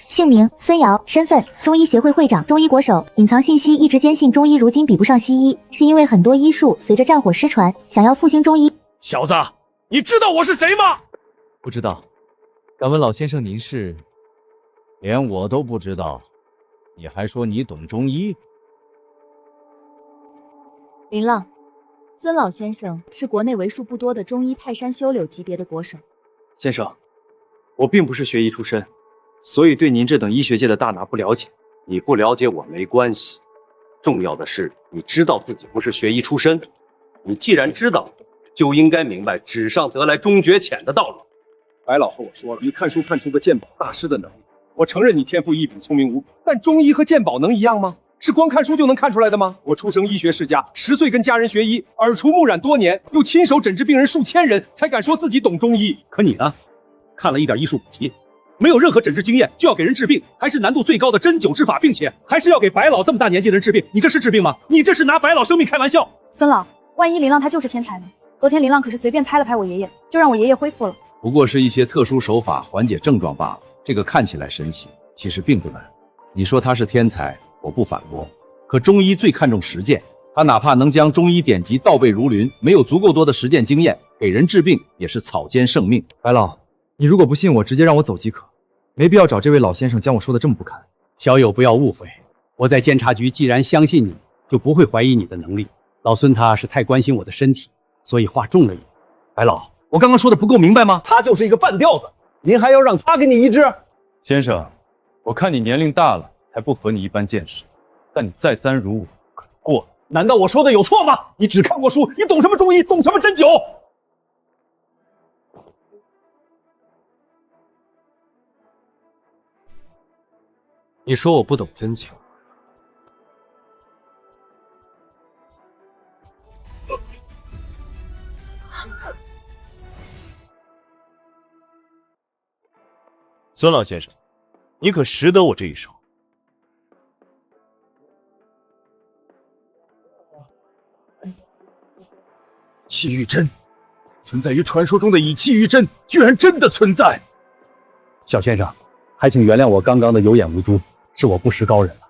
姓名孙瑶，身份中医协会会长、中医国手。隐藏信息：一直坚信中医如今比不上西医，是因为很多医术随着战火失传，想要复兴中医。小子，你知道我是谁吗？不知道。敢问老先生您是？连我都不知道，你还说你懂中医？林浪，孙老先生是国内为数不多的中医泰山修柳级别的国手。先生，我并不是学医出身，所以对您这等医学界的大拿不了解。你不了解我没关系，重要的是你知道自己不是学医出身。你既然知道，就应该明白纸上得来终觉浅的道理。白老和我说了，你看书看出个鉴宝大师的能力。我承认你天赋异禀，聪明无比，但中医和鉴宝能一样吗？是光看书就能看出来的吗？我出生医学世家，10岁跟家人学医，耳濡目染多年，又亲手诊治病人数千人，才敢说自己懂中医。可你呢？看了一点医术古籍，没有任何诊治经验，就要给人治病，还是难度最高的针灸之法，并且还是要给白老这么大年纪的人治病，你这是治病吗？你这是拿白老生命开玩笑！孙老，万一林浪他就是天才呢？昨天林浪可是随便拍了拍我爷爷，就让我爷爷恢复了。不过是一些特殊手法缓解症状罢了，这个看起来神奇，其实并不难。你说他是天才，我不反驳。可中医最看重实践，他哪怕能将中医典籍倒背如林，没有足够多的实践经验，给人治病也是草菅生命。白老，你如果不信我，直接让我走即可，没必要找这位老先生将我说的这么不堪。小友不要误会，我在监察局既然相信你，就不会怀疑你的能力。老孙他是太关心我的身体，所以话重了一点。白老，我刚刚说的不够明白吗？他就是一个半吊子，您还要让他给你医治？先生，我看你年龄大了，还不合你一般见识，但你再三辱我，可就过了。难道我说的有错吗？你只看过书，你懂什么中医，懂什么针灸？你说我不懂针灸，孙老先生，你可识得我这一手？气玉针，存在于传说中的以气玉针，居然真的存在！小先生，还请原谅我刚刚的有眼无珠，是我不识高人了。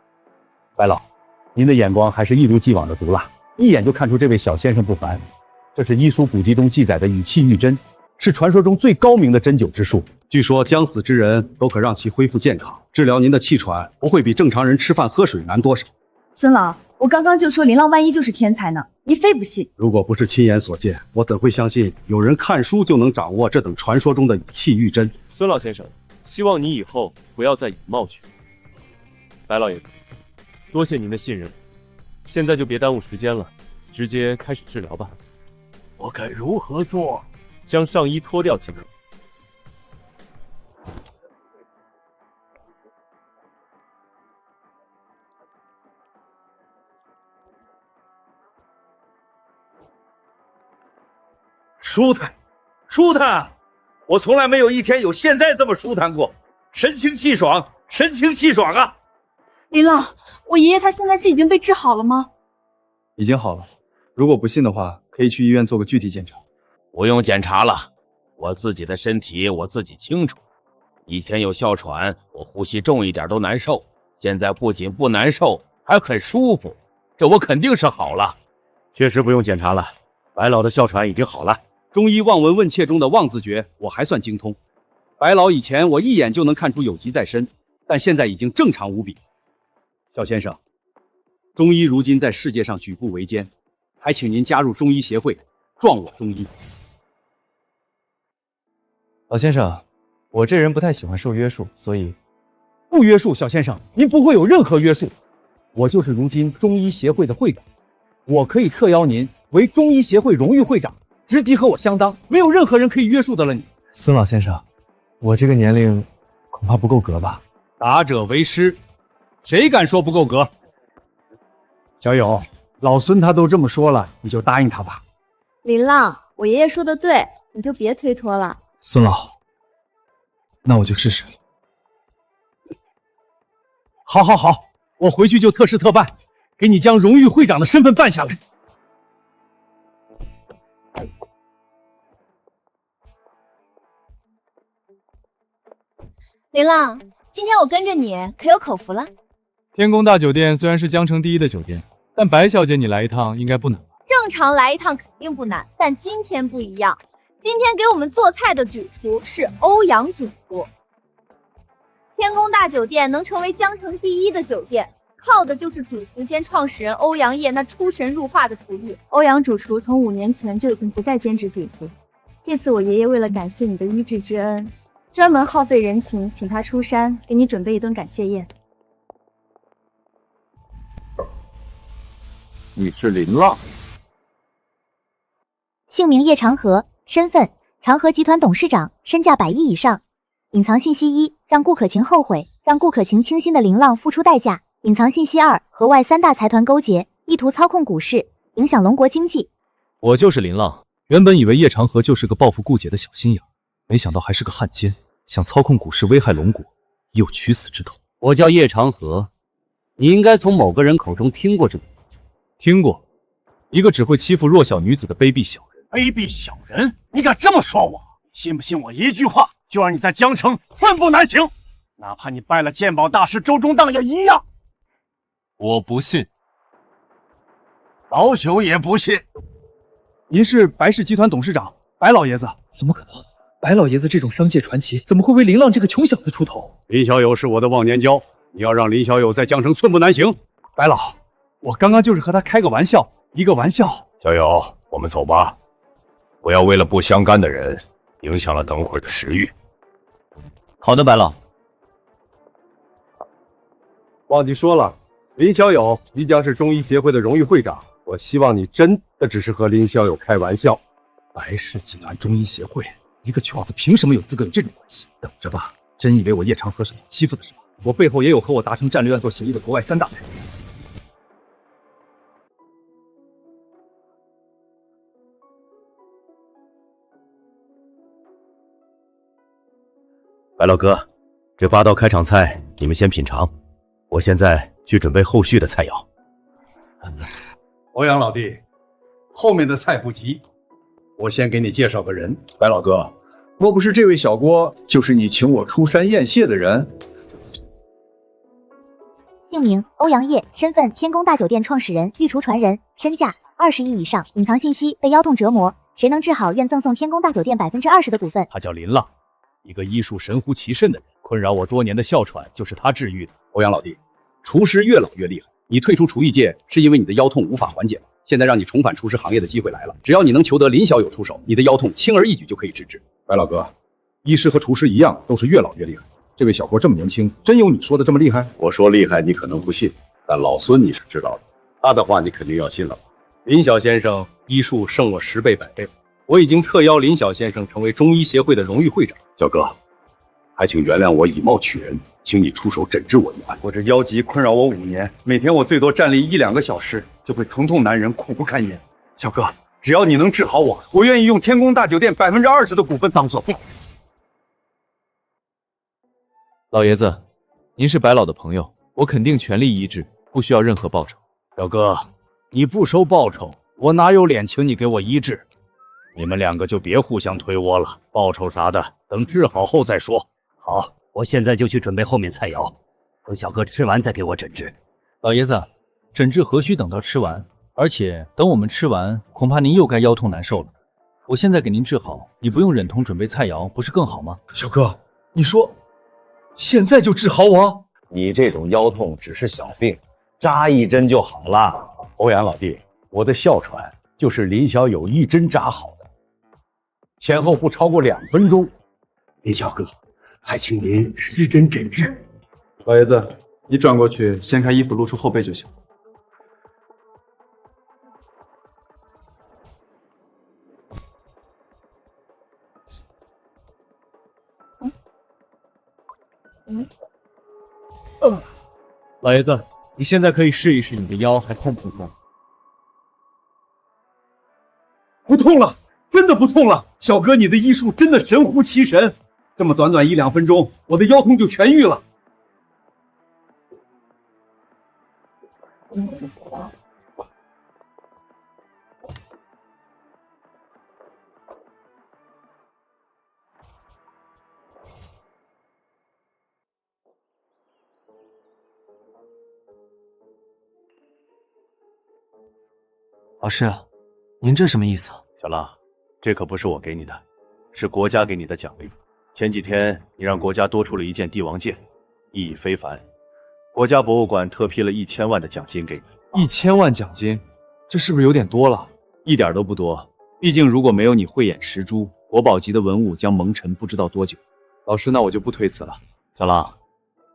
白老，您的眼光还是一如既往的毒辣，一眼就看出这位小先生不凡。这是医书古籍中记载的以气玉针，是传说中最高明的针灸之术。据说将死之人都可让其恢复健康，治疗您的气喘不会比正常人吃饭喝水难多少。孙老，我刚刚就说林浪万一就是天才呢，你非不信。如果不是亲眼所见，我怎会相信有人看书就能掌握这等传说中的以气御真？孙老先生，希望你以后不要再以貌取人。白老爷子，多谢您的信任，现在就别耽误时间了，直接开始治疗吧。我该如何做？将上衣脱掉即可。舒坦，舒坦！我从来没有一天有现在这么舒坦过，神清气爽，神清气爽啊！林浪，我爷爷他现在是已经被治好了吗？已经好了。如果不信的话，可以去医院做个具体检查。不用检查了，我自己的身体我自己清楚。以前有哮喘，我呼吸重一点都难受，现在不仅不难受，还很舒服，这我肯定是好了。确实不用检查了，白老的哮喘已经好了。中医望闻问切中的望字诀，我还算精通。白老以前我一眼就能看出有疾在身，但现在已经正常无比。肖先生，中医如今在世界上举步维艰，还请您加入中医协会，壮我中医。老先生，我这人不太喜欢受约束，所以不约束。肖先生，您不会有任何约束。我就是如今中医协会的会长，我可以特邀您为中医协会荣誉会长，职级和我相当，没有任何人可以约束得了你。孙老先生，我这个年龄恐怕不够格吧？达者为师，谁敢说不够格？小友，老孙他都这么说了，你就答应他吧。林浪，我爷爷说的对，你就别推脱了。孙老，那我就试试。好，好，好，我回去就特事特办，给你将荣誉会长的身份办下来。林浪，今天我跟着你，可有口福了？天宫大酒店虽然是江城第一的酒店，但白小姐你来一趟应该不难吧？正常来一趟肯定不难，但今天不一样。今天给我们做菜的主厨是欧阳主厨。天宫大酒店能成为江城第一的酒店，靠的就是主厨兼创始人欧阳业那出神入化的厨艺。欧阳主厨从5年前就已经不再兼职主厨，这次我爷爷为了感谢你的医治之恩，专门耗费人情请他出山给你准备一顿感谢宴。你是林浪？姓名叶长河，身份长河集团董事长，身价100亿以上。隐藏信息1，让顾可晴后悔，让顾可晴倾心的林浪付出代价。隐藏信息2，和外3大财团勾结，意图操控股市，影响龙国经济。我就是林浪，原本以为叶长河就是个报复顾姐的小心眼，没想到还是个汉奸，想操控股市，危害龙国，已有取死之头。我叫叶长河，你应该从某个人口中听过这个名字。听过，一个只会欺负弱小女子的卑鄙小人。卑鄙小人，你敢这么说我？信不信我一句话就让你在江城寸步难行？哪怕你拜了鉴宝大师周中荡也一样。我不信，老朽也不信。您是白氏集团董事长白老爷子？怎么可能？白老爷子这种商界传奇，怎么会为林浪这个穷小子出头？林小友是我的忘年交，你要让林小友在江城寸步难行。白老，我刚刚就是和他开个玩笑，一个玩笑。小友，我们走吧，不要为了不相干的人影响了等会儿的食欲。好的，白老。忘记说了，林小友即将是中医协会的荣誉会长，我希望你真的只是和林小友开玩笑。白氏集团中医协会，一个瘸子凭什么有资格有这种关系？等着吧，真以为我叶长河是好欺负的是吧？我背后也有和我达成战略案做协议的国外3大财团。白老哥，这8道开场菜你们先品尝，我现在去准备后续的菜肴。欧阳老弟，后面的菜不急，我先给你介绍个人。白老哥，莫不是这位小郭就是你请我出山宴谢的人？姓名欧阳业，身份天宫大酒店创始人、御厨传人，身价20亿以上。隐藏信息：被妖洞折磨，谁能治好，愿赠送天宫大酒店20%的股份。他叫林浪，一个医术神乎其神的人，困扰我多年的哮喘就是他治愈的。欧阳老弟，厨师越老越厉害，你退出厨艺界是因为你的腰痛无法缓解吗？现在让你重返厨师行业的机会来了，只要你能求得林小友出手，你的腰痛轻而易举就可以治治。白老哥，医师和厨师一样，都是越老越厉害。这位小郭这么年轻，真有你说的这么厉害？我说厉害，你可能不信，但老孙你是知道的，他的话你肯定要信了吧？林小先生医术胜我10倍100倍，我已经特邀林小先生成为中医协会的荣誉会长。小哥，还请原谅我以貌取人，请你出手诊治我一案。我这腰疾困扰我5年，每天我最多站立1-2个小时，就会疼痛难忍，苦不堪言。小哥，只要你能治好我，我愿意用天宫大酒店20%的股份当做报酬。老爷子，您是白老的朋友，我肯定全力医治，不需要任何报酬。小哥，你不收报酬，我哪有脸请你给我医治？你们2个就别互相推窝了，报酬啥的等治好后再说。好，我现在就去准备后面菜肴，等小哥吃完再给我诊治。老爷子，诊治何须等到吃完？而且等我们吃完，恐怕您又该腰痛难受了。我现在给您治好，你不用忍痛准备菜肴，不是更好吗？小哥，你说现在就治好我？你这种腰痛只是小病，扎1针就好了。欧阳老弟，我的哮喘就是林小友1针扎好的，前后不超过2分钟。林小哥，还请您施针诊治。老爷子，你转过去，掀开衣服，露出后背就行。老爷子，你现在可以试一试你的腰还痛不痛？不痛了，真的不痛了。小哥，你的医术真的神乎其神，这么短短1-2分钟，我的腰痛就痊愈了。老师，您这什么意思？小浪，这可不是我给你的，是国家给你的奖励。前几天你让国家多出了一件帝王剑，意义非凡。国家博物馆特批了1000万的奖金给你。1000万奖金，这是不是有点多了？一点都不多，毕竟如果没有你慧眼识珠，国宝级的文物将蒙尘不知道多久。老师，那我就不推辞了。小浪，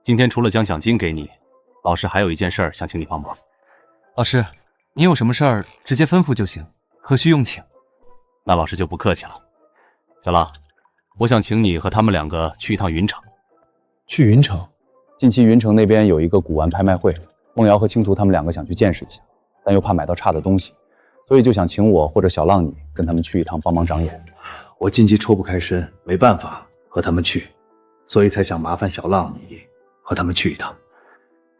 今天除了将奖金给你，老师还有一件事儿想请你帮忙。老师，您有什么事儿直接吩咐就行，何须用请？那老师就不客气了。小浪，我想请你和他们2个去一趟云城。去云城？近期云城那边有一个古玩拍卖会，梦瑶和青图他们2个想去见识一下，但又怕买到差的东西，所以就想请我或者小浪你跟他们去一趟，帮忙长眼。我近期抽不开身，没办法和他们去，所以才想麻烦小浪你和他们去一趟。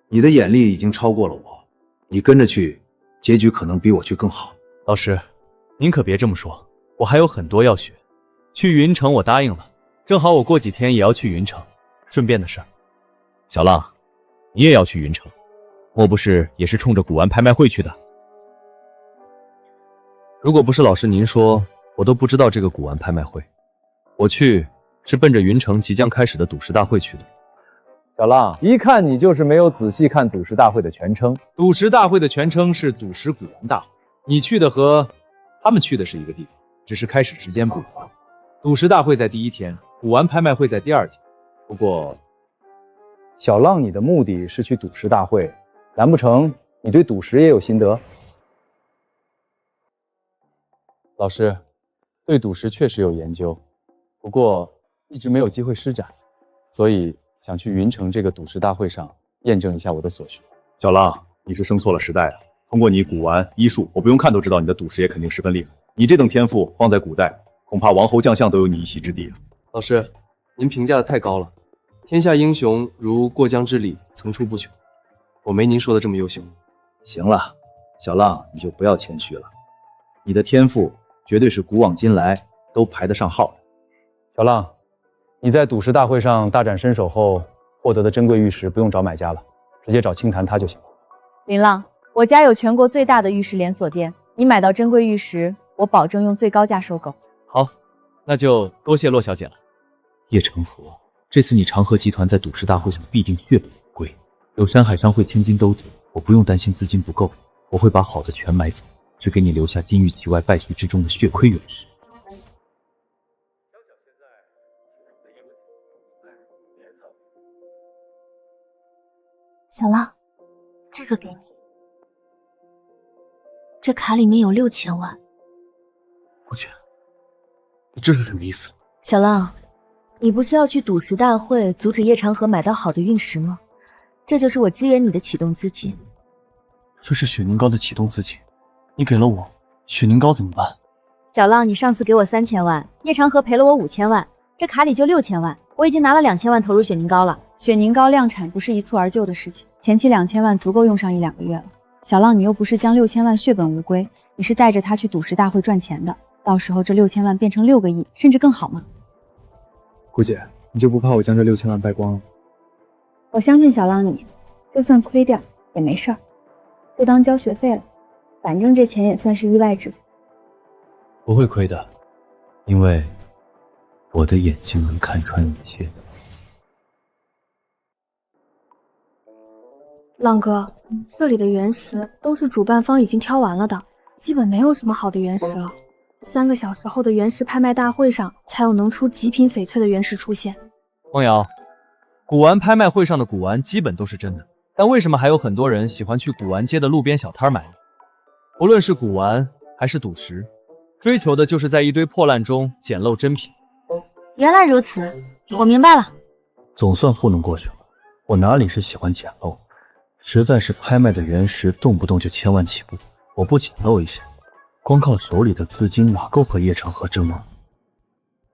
你的眼力已经超过了我，你跟着去，结局可能比我去更好。老师，您可别这么说，我还有很多要学。去云城我答应了，正好我过几天也要去云城，顺便的事儿。小浪，你也要去云城，莫不是也是冲着古玩拍卖会去的？如果不是老师您说，我都不知道这个古玩拍卖会。我去是奔着云城即将开始的赌石大会去的。小浪，一看你就是没有仔细看赌石大会的全称。赌石大会的全称是赌石古玩大会，你去的和他们去的是一个地方，只是开始时间不同。赌石大会在第1天，古玩拍卖会在第2天。不过，小浪，你的目的是去赌石大会，难不成你对赌石也有心得？老师，对赌石确实有研究，不过一直没有机会施展，所以想去云城这个赌石大会上验证一下我的所学。小浪，你是生错了时代了。通过你古玩医术，我不用看都知道你的赌石也肯定十分厉害。你这等天赋放在古代，恐怕王侯将相都有你一席之地啊。老师，您评价的太高了，天下英雄如过江之鲤，层出不穷。我没您说的这么优秀。行了，小浪，你就不要谦虚了，你的天赋绝对是古往今来都排得上号的。小浪，你在赌石大会上大展身手后获得的珍贵玉石，不用找买家了，直接找清谈他就行了。林浪，我家有全国最大的玉石连锁店，你买到珍贵玉石，我保证用最高价收购。好，那就多谢骆小姐了。叶成河，这次你长河集团在赌石大会上必定血本无归，有山海商会千金兜底，我不用担心资金不够，我会把好的全买走，只给你留下金玉其外败絮之中的血亏原石。小浪，这个给你。这卡里面有6000万。顾姐，你这是什么意思？小浪，你不是要去赌石大会阻止叶长河买到好的运石吗？这就是我支援你的启动资金。这是雪凝膏的启动资金，你给了我，雪凝膏怎么办？小浪，你上次给我3000万，叶长河赔了我5000万，这卡里就6000万，我已经拿了2000万投入雪凝膏了。雪凝膏量产不是一蹴而就的事情，前期2000万足够用上1-2个月了。小浪，你又不是将6000万血本无归，你是带着它去赌石大会赚钱的，到时候这6000万变成6个亿，甚至更好吗？顾姐，你就不怕我将这6000万败光了？我相信小浪你，就算亏掉也没事儿，就当交学费了，反正这钱也算是意外之福。不会亏的，因为我的眼睛能看穿一切。浪哥，这里的原石都是主办方已经挑完了的，基本没有什么好的原石了。3个小时后的原石拍卖大会上，才有能出极品翡翠的原石出现。梦瑶，古玩拍卖会上的古玩基本都是真的，但为什么还有很多人喜欢去古玩街的路边小摊买呢？无论是古玩还是赌石，追求的就是在一堆破烂中捡漏珍品。原来如此，我明白了。总算糊弄过去了，我哪里是喜欢捡漏，实在是拍卖的原石动不动就1000万起步，我不捡漏一些，光靠手里的资金哪够和叶长河争啊？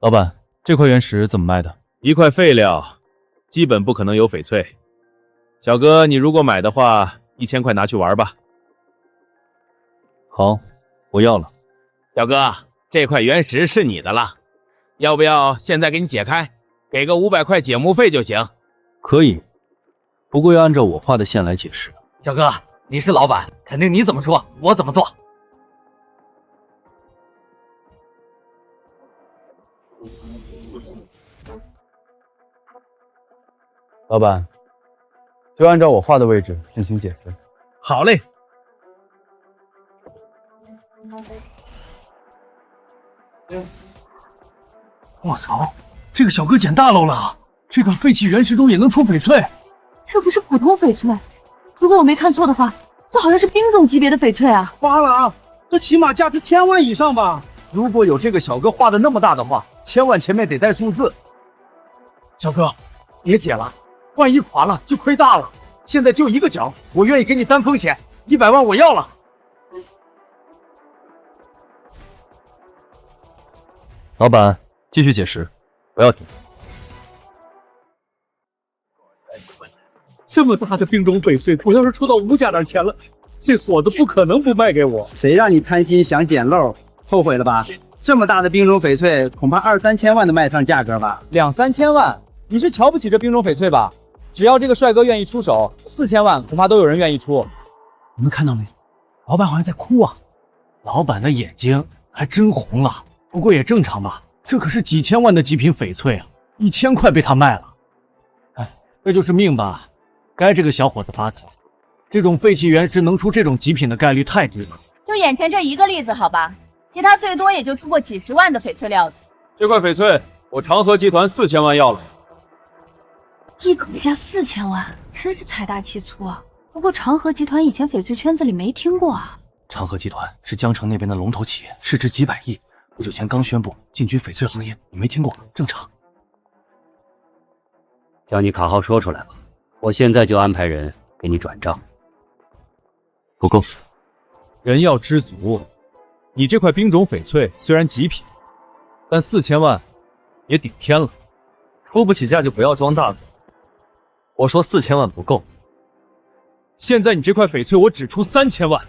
老板，这块原石怎么卖的？1块废料，基本不可能有翡翠。小哥，你如果买的话，1000块拿去玩吧。好，我要了。小哥，这块原石是你的了，要不要现在给你解开，给个500块解墓费就行？可以，不过要按照我画的线来解释。小哥，你是老板，肯定你怎么说，我怎么做。老板，就按照我画的位置进行解释。好嘞。我操，这个小哥捡大漏了！这个废弃原石中也能出翡翠？这不是普通翡翠，如果我没看错的话，这好像是冰种级别的翡翠啊！发了啊，这起码价值1000万以上吧？如果有这个小哥画的那么大的话，1000万前面得带数字。小哥，别解了，万一垮了就亏大了。现在就一个角，我愿意给你担风险，100万我要了。老板，继续解释，不要停。这么大的冰种翡翠，我要是出到吴家那钱了，这伙子不可能不卖给我。谁让你贪心想捡漏，后悔了吧？这么大的冰种翡翠，恐怕2-3千万都卖上价格吧？2-3千万？你是瞧不起这冰种翡翠吧？只要这个帅哥愿意出手，4000万恐怕都有人愿意出。你们看到没？老板好像在哭啊！老板的眼睛还真红了。不过也正常吧，这可是几千万的极品翡翠啊，1000块被他卖了。哎，这就是命吧，该这个小伙子发财。这种废弃原石能出这种极品的概率太低了。就眼前这一个例子好吧，其他最多也就出过几十万的翡翠料子。这块翡翠，我长河集团4000万要了。一口价4000万，真是财大气粗啊！不过长河集团以前翡翠圈子里没听过啊。长河集团是江城那边的龙头企业，市值几百亿。不久前刚宣布进军翡翠行业，你没听过？正常。将你卡号说出来吧，我现在就安排人给你转账。不够，人要知足。你这块冰种翡翠虽然极品，但4000万也顶天了。出不起价就不要装大嘴。我说4000万不够，现在你这块翡翠我只出3000万。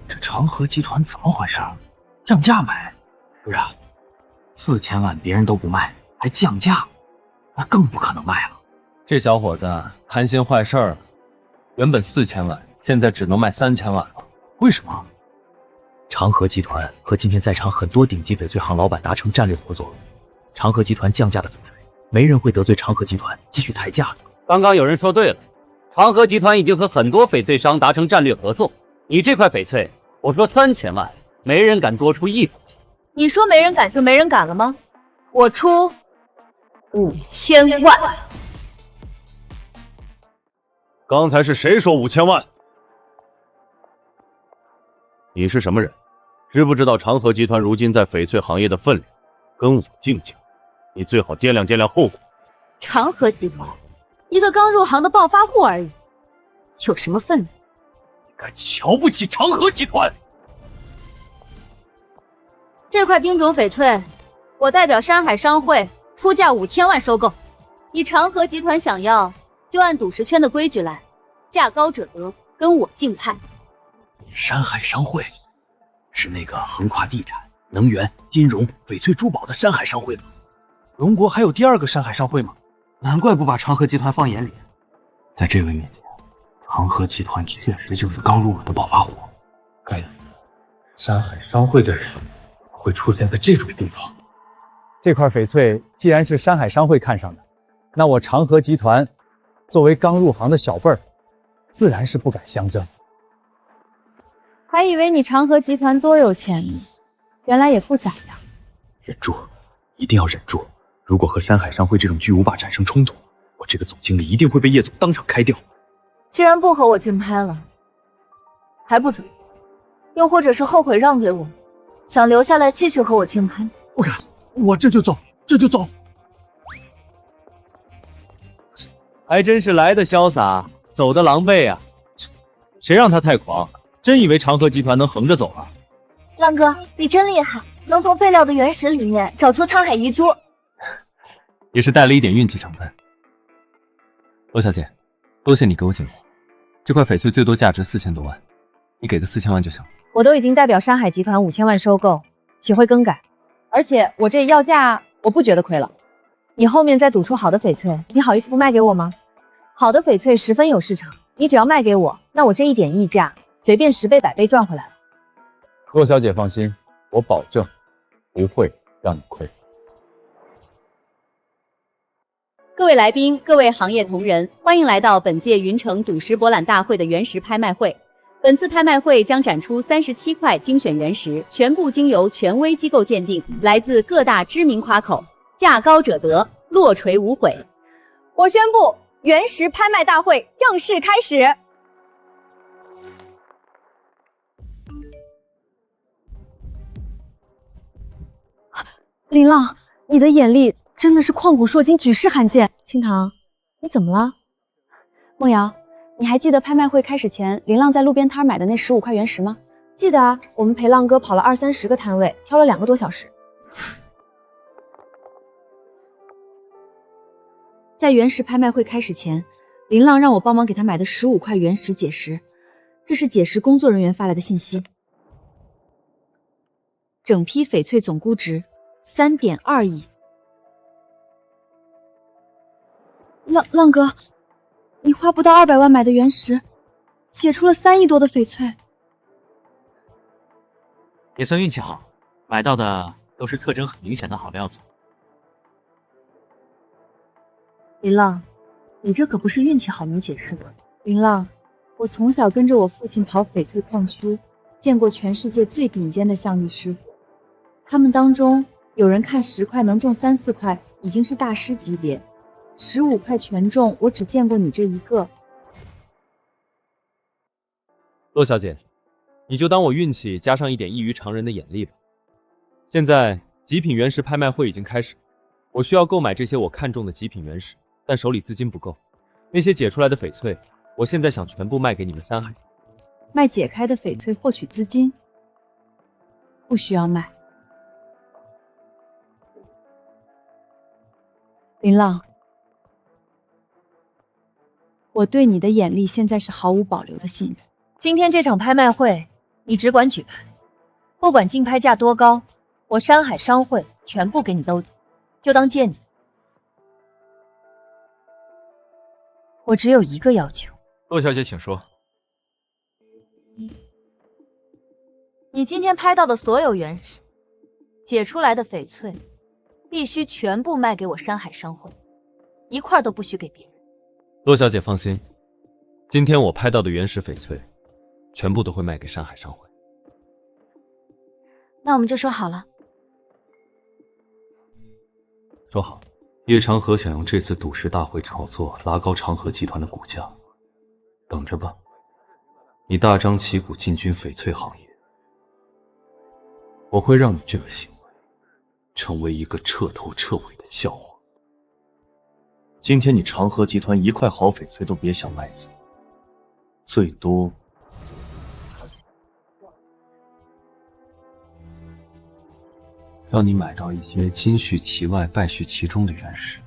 这长河集团怎么回事？降价买？是啊，4000万别人都不卖，还降价，那更不可能卖了。这小伙子贪心坏事了，原本4000万，现在只能卖3000万了。为什么？长河集团和今天在场很多顶级翡翠行老板达成战略合作，长河集团降价的翡翠，没人会得罪长河集团继续抬价的。刚刚有人说对了，长河集团已经和很多翡翠商达成战略合作，你这块翡翠，我说3000万，没人敢多出1分钱。你说没人敢就没人敢了吗？我出5000万。刚才是谁说5000万？你是什么人？知不知道长河集团如今在翡翠行业的分量？跟我竞价，你最好掂量掂量后果。长河集团，一个刚入行的暴发户而已，有什么分量？你敢瞧不起长河集团？这块冰种翡翠，我代表山海商会出价5000万收购。你长河集团想要，就按赌石圈的规矩来，价高者得，跟我竞拍。山海商会是那个横跨地产、能源、金融、翡翠珠宝的山海商会吗？龙国还有第2个山海商会吗？难怪不把长河集团放眼里。在这位面前，长河集团确实就是刚入稳的暴发户。该死，山海商会的人会出现在这种地方。这块翡翠既然是山海商会看上的，那我长河集团作为刚入行的小辈儿，自然是不敢相争。还以为你长河集团多有钱呢，原来也不咋样。忍住，一定要忍住。如果和山海商会这种巨无霸产生冲突，我这个总经理一定会被叶总当场开掉。既然不和我竞拍了，还不走？又或者是后悔让给我，想留下来继续和我竞拍？不敢，我这就走，这就走。还真是来的潇洒，走的狼狈啊！谁让他太狂，真以为长河集团能横着走啊？浪哥，你真厉害，能从废料的原石里面找出沧海遗珠。也是带了一点运气成分。罗小姐，多谢你给我解惑。这块翡翠最多价值4000多万，你给个4000万就行了。我都已经代表山海集团5000万收购，岂会更改？而且我这要价，我不觉得亏了。你后面再赌出好的翡翠，你好意思不卖给我吗？好的翡翠十分有市场，你只要卖给我，那我这一点溢价，随便10倍100倍赚回来了。骆小姐放心，我保证不会让你亏。各位来宾，各位行业同仁，欢迎来到本届云城赌石博览大会的原石拍卖会。本次拍卖会将展出37块精选原石，全部经由权威机构鉴定，来自各大知名夸口，价高者得，落锤无悔。我宣布，原石拍卖大会正式开始。林浪，你的眼力真的是旷古烁今，举世罕见。青塘，你怎么了？梦瑶，你还记得拍卖会开始前，林浪在路边摊买的那15块原石吗？记得啊，我们陪浪哥跑了20-30个摊位，挑了2个多小时。在原石拍卖会开始前，林浪让我帮忙给他买的15块原石解石，这是解石工作人员发来的信息。整批翡翠总估值3.2亿。浪哥，你花不到200万买的原石，解出了3亿多的翡翠，也算运气好，买到的都是特征很明显的好料子。林浪，你这可不是运气好能解释的。林浪，我从小跟着我父亲跑翡翠矿区，见过全世界最顶尖的象力师傅，他们当中有人看10块能中3-4块，已经是大师级别。15块全中，我只见过你这一个。骆小姐，你就当我运气加上一点异于常人的眼力吧。现在极品原石拍卖会已经开始，我需要购买这些我看中的极品原石，但手里资金不够。那些解出来的翡翠，我现在想全部卖给你们山海。卖解开的翡翠获取资金？不需要卖。林浪，我对你的眼力现在是毫无保留的信任。今天这场拍卖会，你只管举牌，不管竞拍价多高，我山海商会全部给你兜底，就当借你。我只有一个要求。骆小姐，请说。你今天拍到的所有原石，解出来的翡翠，必须全部卖给我山海商会，一块都不许给别人。骆小姐放心，今天我拍到的原石翡翠，全部都会卖给山海商会。那我们就说好了。说好，叶长河想用这次赌石大会炒作，拉高长河集团的股价。等着吧，你大张旗鼓进军翡翠行业，我会让你这个行为成为一个彻头彻尾的笑话。今天你长河集团一块好翡翠都别想卖走，最多让你买到一些金絮其外败絮其中的原石。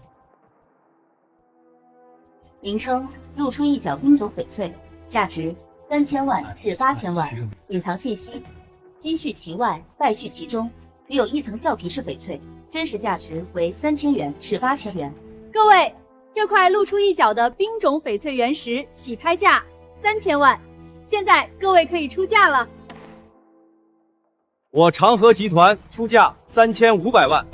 名称：露出一角冰种翡翠，价值3000万至8000万。隐藏信息：金絮其外，败絮其中，只有一层橡皮是翡翠，真实价值为3000元至8000元。各位，这块露出一角的冰种翡翠原石起拍价3000万，现在各位可以出价了。我长河集团出价3500万。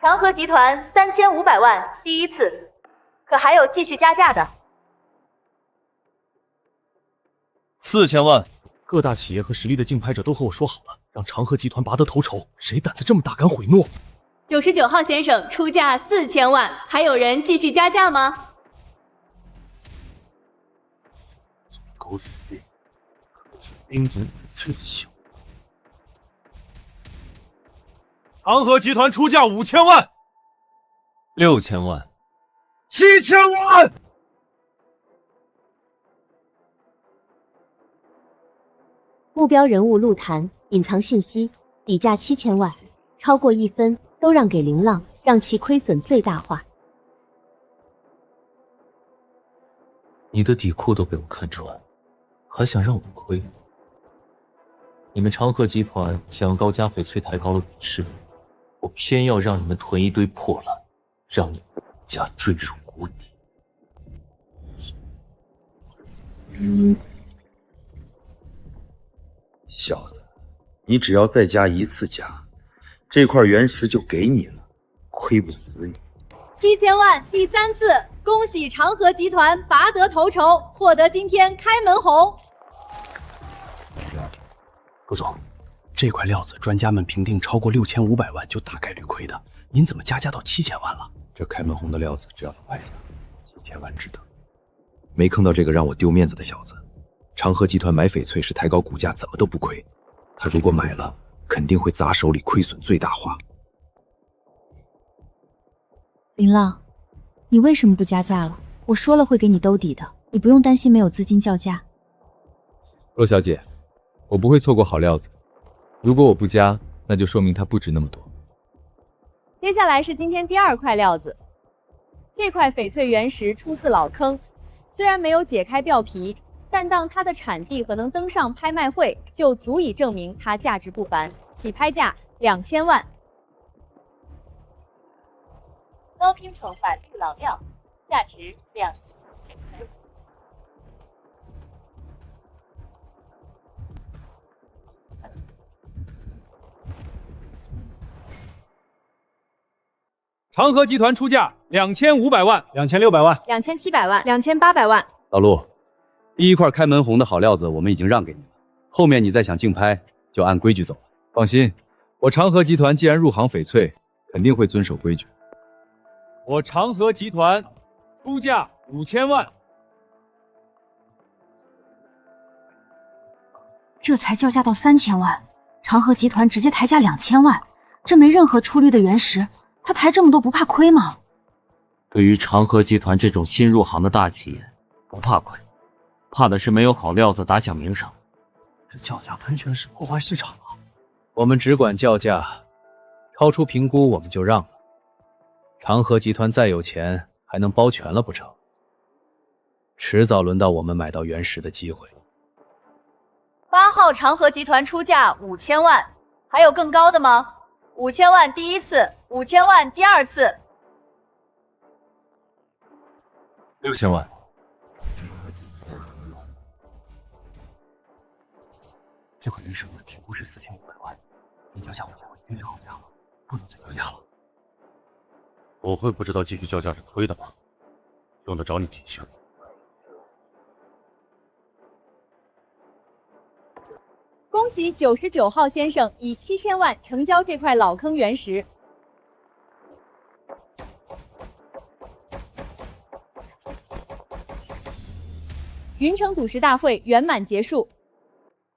长河集团3500万，第一次，可还有继续加价的。4000万。各大企业和实力的竞拍者都和我说好了，让长河集团拔得头筹，谁胆子这么大敢毁诺99号先生出价4000万，还有人继续加价吗？狗屎病，冰种翡翠的秀。长河集团出价5000万，6000万，7000万。目标人物陆谈，隐藏信息，底价7000万，超过1分都让给林浪，让其亏损最大化。你的底裤都被我看穿，还想让我亏？你们长河集团想要高价翡翠抬高了股市，我偏要让你们囤一堆破烂，让你们家坠入谷底。小子，你只要再加1次价，这块原石就给你了，亏不死你。7000万，第3次，恭喜长河集团拔得头筹，获得今天开门红。陆总，这块料子专家们评定超过6500万就大概率亏的，您怎么加价到7000万了？这开门红的料子只要拍下，7000万值得。没坑到这个让我丢面子的小子。长河集团买翡翠是抬高股价，怎么都不亏。他如果买了，肯定会砸手里，亏损最大化。林浪，你为什么不加价了？我说了会给你兜底的，你不用担心没有资金叫价。陆小姐，我不会错过好料子。如果我不加，那就说明它不值那么多。接下来是今天第2块料子，这块翡翠原石出自老坑，虽然没有解开表皮，但当它的产地和能登上拍卖会，就足以证明它价值不凡。起拍价2000万。高拼层反绿老料，价值2。长河集团出价2500万，2600万，2700万，2800万。老陆，第1块开门红的好料子我们已经让给你了，后面你再想竞拍就按规矩走了。放心，我长河集团既然入行翡翠，肯定会遵守规矩。我长河集团出价5000万。这才叫价到3000万，长河集团直接抬价2000万，这没任何出绿的原石，他抬这么多不怕亏吗？对于长河集团这种新入行的大企业，不怕亏，怕的是没有好料子打响名声。这叫价完全是破坏市场啊！我们只管叫价，超出评估我们就让了。长河集团再有钱，还能包全了不成？迟早轮到我们买到原石的机会。8号长河集团出价5000万，还有更高的吗？5000万第1次，5000万第2次。6000万。这块原石我的评估是4500万，你叫价5000万已经是好价了，不能再叫价了。我会不知道继续叫价是亏的吗？用得着你提醒。恭喜99号先生以7000万成交这块老坑原石。云城赌石大会圆满结束。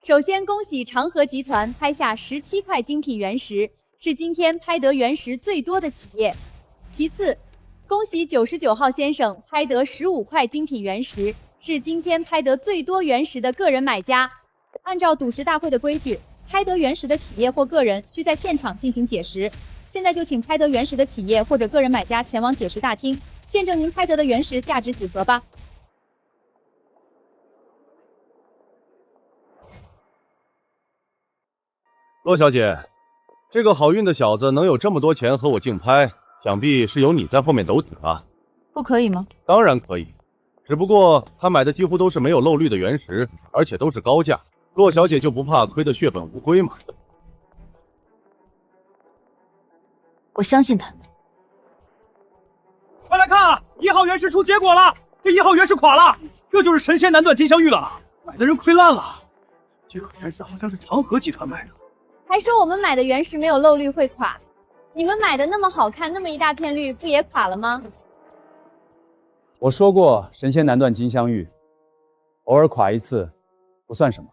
首先，恭喜长河集团拍下17块精品原石，是今天拍得原石最多的企业。其次，恭喜99号先生拍得15块精品原石，是今天拍得最多原石的个人买家。按照赌石大会的规矩，拍得原石的企业或个人需在现场进行解石。现在就请拍得原石的企业或者个人买家前往解石大厅，见证您拍得的原石价值几何吧。骆小姐，这个好运的小子能有这么多钱和我竞拍，想必是有你在后面抖底吧？不可以吗？当然可以，只不过他买的几乎都是没有漏绿的原石，而且都是高价。骆小姐就不怕亏得血本无归吗？我相信他。快来看啊！1号原石出结果了，这1号原石垮了，这就是神仙难断金镶玉了，买的人亏烂了。这个原石好像是长河集团卖的。还说我们买的原石没有漏绿会垮，你们买的那么好看，那么一大片绿，不也垮了吗？我说过，神仙难断金镶玉，偶尔垮一次不算什么。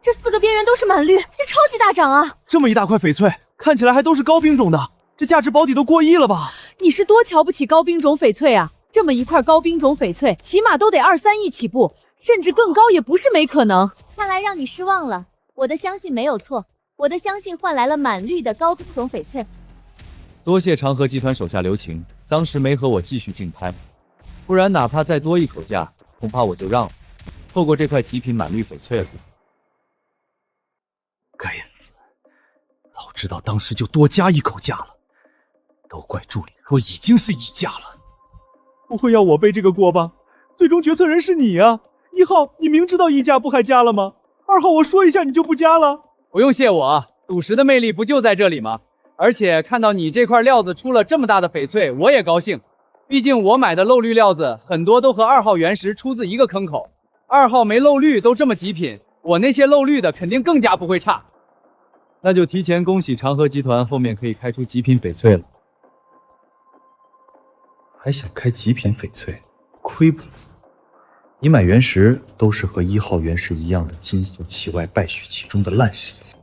这4个边缘都是满绿，这超级大涨啊！这么一大块翡翠，看起来还都是高冰种的，这价值保底都过亿了吧？你是多瞧不起高冰种翡翠啊？这么一块高冰种翡翠，起码都得2、3亿起步，甚至更高也不是没可能。看来让你失望了，我的相信没有错，我的相信换来了满绿的高冰种翡翠。多谢长河集团手下留情，当时没和我继续竞拍，不然哪怕再多一口价，恐怕我就让了，错过这块极品满绿翡翠了。该死，早知道当时就多加一口价了，都怪助理说已经是溢价了。不会要我背这个锅吧？最终决策人是你啊！1号，你明知道溢价不还加了吗？2号，我说一下你就不加了？不用谢我，赌石的魅力不就在这里吗？而且看到你这块料子出了这么大的翡翠，我也高兴。毕竟我买的漏绿料子很多都和2号原石出自一个坑口，2号没漏绿都这么极品，我那些漏绿的肯定更加不会差。那就提前恭喜长河集团，后面可以开出极品翡翠了。还想开极品翡翠，亏不死。你买原石都是和1号原石一样的金素其外败絮其中的烂石。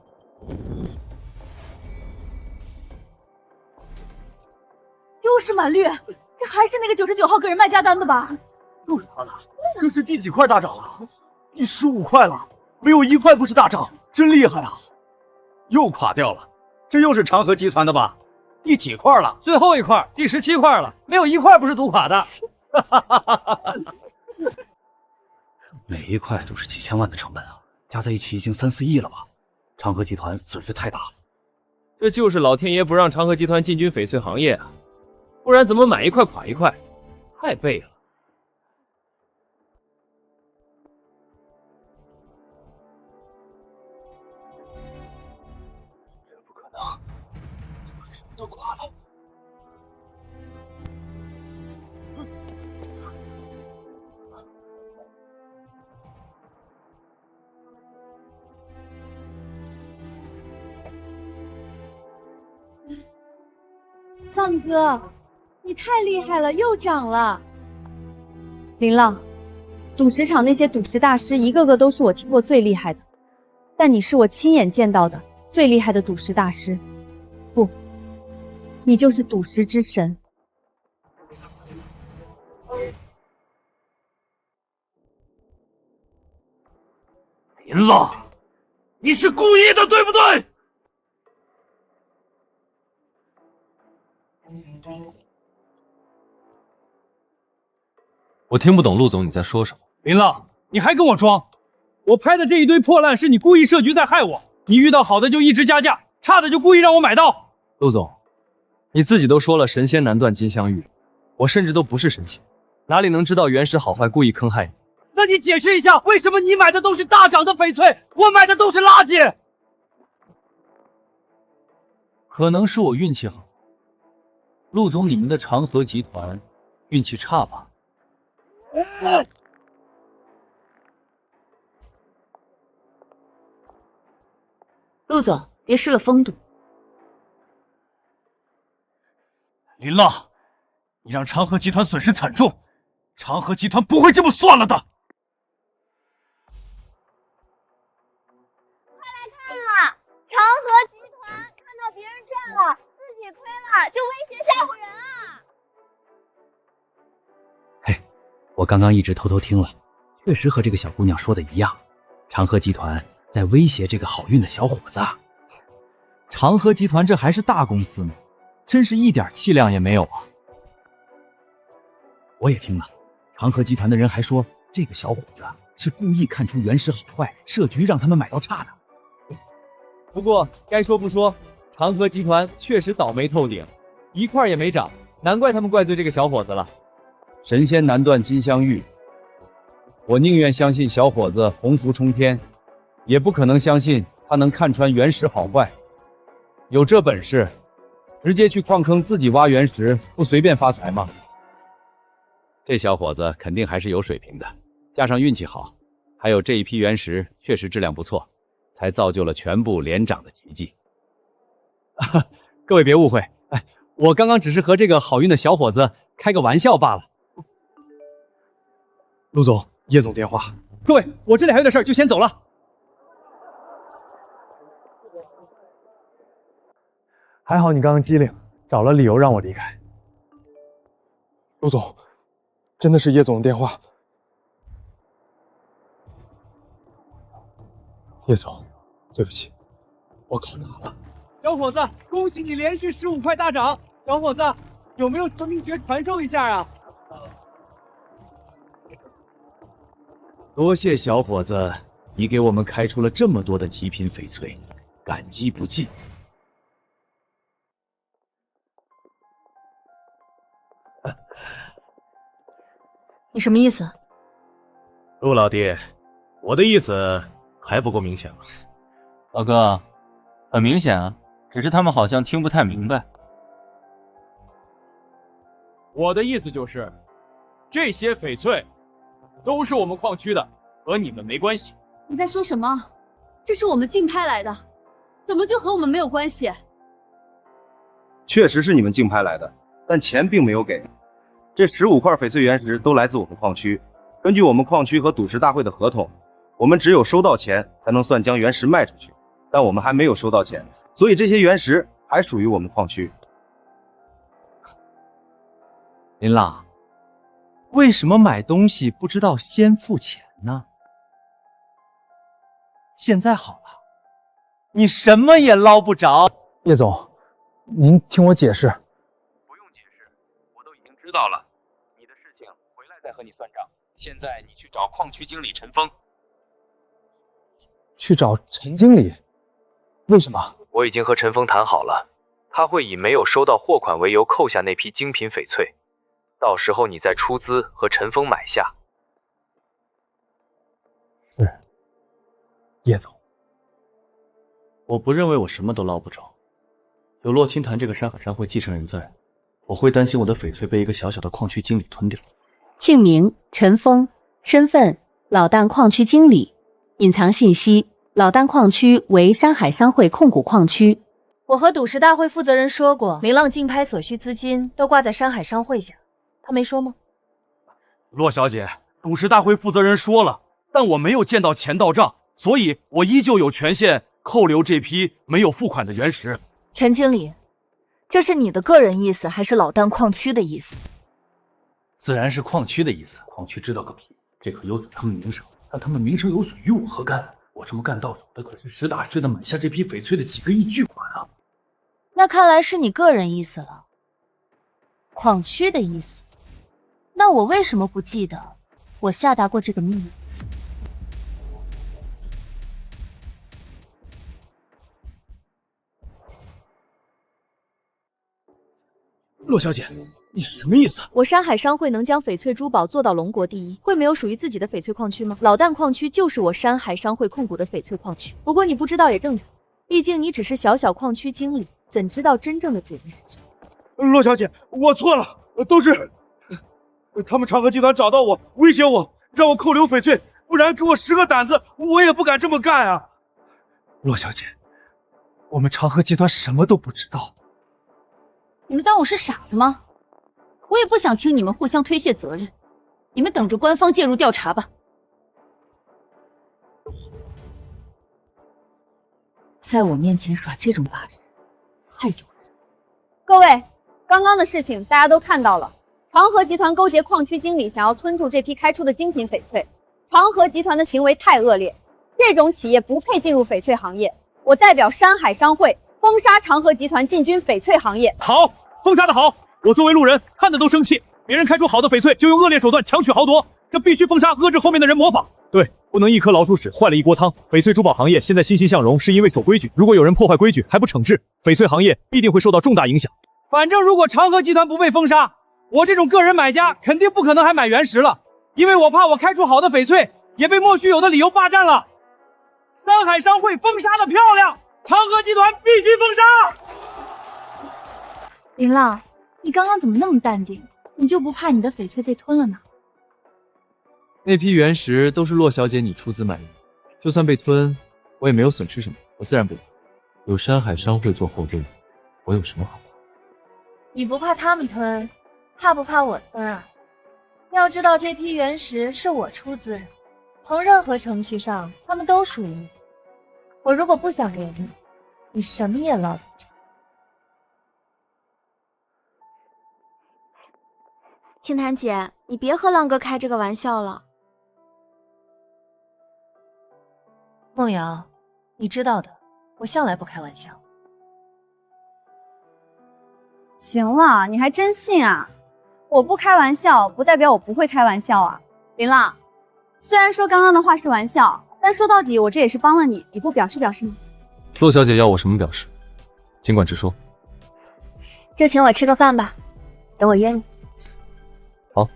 又是满绿，这还是那个99号个人卖家单的吧？就是他的，这是第几块大涨了？第15块了，没有1块不是大涨，真厉害啊！又垮掉了，这又是长河集团的吧？第几块了？最后一块，第17块了，没有1块不是赌垮的。每一块都是几千万的成本啊，加在一起已经3、4亿了吧？长河集团损失太大了。这就是老天爷不让长河集团进军翡翠行业啊，不然怎么买一块垮一块？太背了。都垮了。浪哥，你太厉害了，又涨了。林浪，赌石场那些赌石大师一个个都是我听过最厉害的，但你是我亲眼见到的最厉害的赌石大师。不，你就是赌石之神。林浪，你是故意的，对不对？我听不懂陆总你在说什么。林浪，你还跟我装？我拍的这一堆破烂是你故意设局在害我，你遇到好的就一直加价，差的就故意让我买到。陆总，你自己都说了神仙难断金镶玉，我甚至都不是神仙，哪里能知道原石好坏，故意坑害你？那你解释一下，为什么你买的都是大涨的翡翠，我买的都是垃圾？可能是我运气好。陆总，你们的长河集团运气差吧？陆总，别失了风度。林浪，你让长河集团损失惨重，长河集团不会这么算了的。长河集团看到别人赚了，自己亏了，就威胁吓唬人啊！我刚刚一直偷偷听了，确实和这个小姑娘说的一样，长河集团在威胁这个好运的小伙子。长河集团这还是大公司呢，真是一点气量也没有啊！我也听了，长河集团的人还说，这个小伙子是故意看出原石好坏，设局让他们买到差的。不过该说不说，长河集团确实倒霉透顶，一块也没涨，难怪他们怪罪这个小伙子了。神仙难断金镶玉，我宁愿相信小伙子鸿福冲天，也不可能相信他能看穿原石好坏。有这本事，直接去矿坑自己挖原石，不随便发财吗？这小伙子肯定还是有水平的，加上运气好，还有这一批原石确实质量不错，才造就了全部连涨的奇迹。各位别误会，我刚刚只是和这个好运的小伙子开个玩笑罢了。陆总，叶总电话。各位，我这里还有点事儿，就先走了。还好你刚刚机灵，找了理由让我离开。陆总，真的是叶总的电话。叶总，对不起，我搞砸了。小伙子，恭喜你连续15块大涨！小伙子，有没有什么秘诀传授一下啊？多谢小伙子，你给我们开出了这么多的极品翡翠，感激不尽。你什么意思？陆老弟，我的意思还不够明显吗？老哥，很明显啊，只是他们好像听不太明白。我的意思就是，这些翡翠都是我们矿区的，和你们没关系。你在说什么？这是我们竞拍来的，怎么就和我们没有关系？确实是你们竞拍来的，但钱并没有给。这15块翡翠原石都来自我们矿区，根据我们矿区和赌石大会的合同，我们只有收到钱才能算将原石卖出去，但我们还没有收到钱，所以这些原石还属于我们矿区。林浪，为什么买东西不知道先付钱呢？现在好了，你什么也捞不着。叶总，您听我解释。不用解释，我都已经知道了。你的事情回来再和你算账。现在你去找矿区经理陈峰。去找陈经理？为什么？我已经和陈峰谈好了，他会以没有收到货款为由扣下那批精品翡翠，到时候你再出资和陈峰买下。是，叶总，我不认为我什么都捞不着。有洛清潭这个山海商会继承人在，我会担心我的翡翠被一个小小的矿区经理吞掉。姓名：陈峰，身份：老旦矿区经理。隐藏信息：老旦矿区为山海商会控股矿区。我和赌石大会负责人说过，林浪竞拍所需资金都挂在山海商会下，他没说吗？洛小姐，赌石大会负责人说了，但我没有见到钱到账，所以我依旧有权限扣留这批没有付款的原石。陈经理，这是你的个人意思，还是老旦矿区的意思？自然是矿区的意思。矿区知道个屁，这可有损他们名声。但他们名声有损于我何干？我这么干到手的可是实打实的买下这批翡翠的几个亿巨款啊！那看来是你个人意思了，矿区的意思。那我为什么不记得我下达过这个命令？洛小姐，你什么意思？我山海商会能将翡翠珠宝做到龙国第一，会没有属于自己的翡翠矿区吗？老旦矿区就是我山海商会控股的翡翠矿区。不过你不知道也正常，毕竟你只是小小矿区经理，怎知道真正的主人是谁？洛小姐，我错了，都是他们长河集团找到我，威胁我，让我扣留翡翠，不然给我10个胆子，我也不敢这么干啊！洛小姐，我们长河集团什么都不知道。你们当我是傻子吗？我也不想听你们互相推卸责任，你们等着官方介入调查吧。在我面前耍这种把式，太丢人。各位，刚刚的事情大家都看到了，长河集团勾结矿区经理，想要吞住这批开出的精品翡翠。长河集团的行为太恶劣，这种企业不配进入翡翠行业。我代表山海商会封杀长河集团进军翡翠行业。好，封杀的好，我作为路人看的都生气。别人开出好的翡翠就用恶劣手段强取豪夺，这必须封杀，遏制后面的人模仿。对，不能一颗老鼠屎坏了一锅汤。翡翠珠宝行业现在欣欣向荣，是因为守规矩。如果有人破坏规矩还不惩治，翡翠行业必定会受到重大影响。反正如果长河集团不被封杀，我这种个人买家肯定不可能还买原石了，因为我怕我开出好的翡翠也被莫须有的理由霸占了。山海商会封杀的漂亮，长河集团必须封杀。林浪，你刚刚怎么那么淡定？你就不怕你的翡翠被吞了呢？那批原石都是洛小姐你出资买的，就算被吞，我也没有损失什么，我自然不怕。有山海商会做后盾，我有什么好怕？你不怕他们吞，怕不怕我吞啊？要知道这批原石是我出资的，从任何程序上他们都属于你。我如果不想给你，你什么也捞不着。青檀姐，你别和浪哥开这个玩笑了。梦瑶，你知道的，我向来不开玩笑。行了，你还真信啊？我不开玩笑，不代表我不会开玩笑啊。林浪，虽然说刚刚的话是玩笑，但说到底我这也是帮了你，你不表示吗？洛小姐要我什么表示，尽管直说。就请我吃个饭吧，等我约你。好。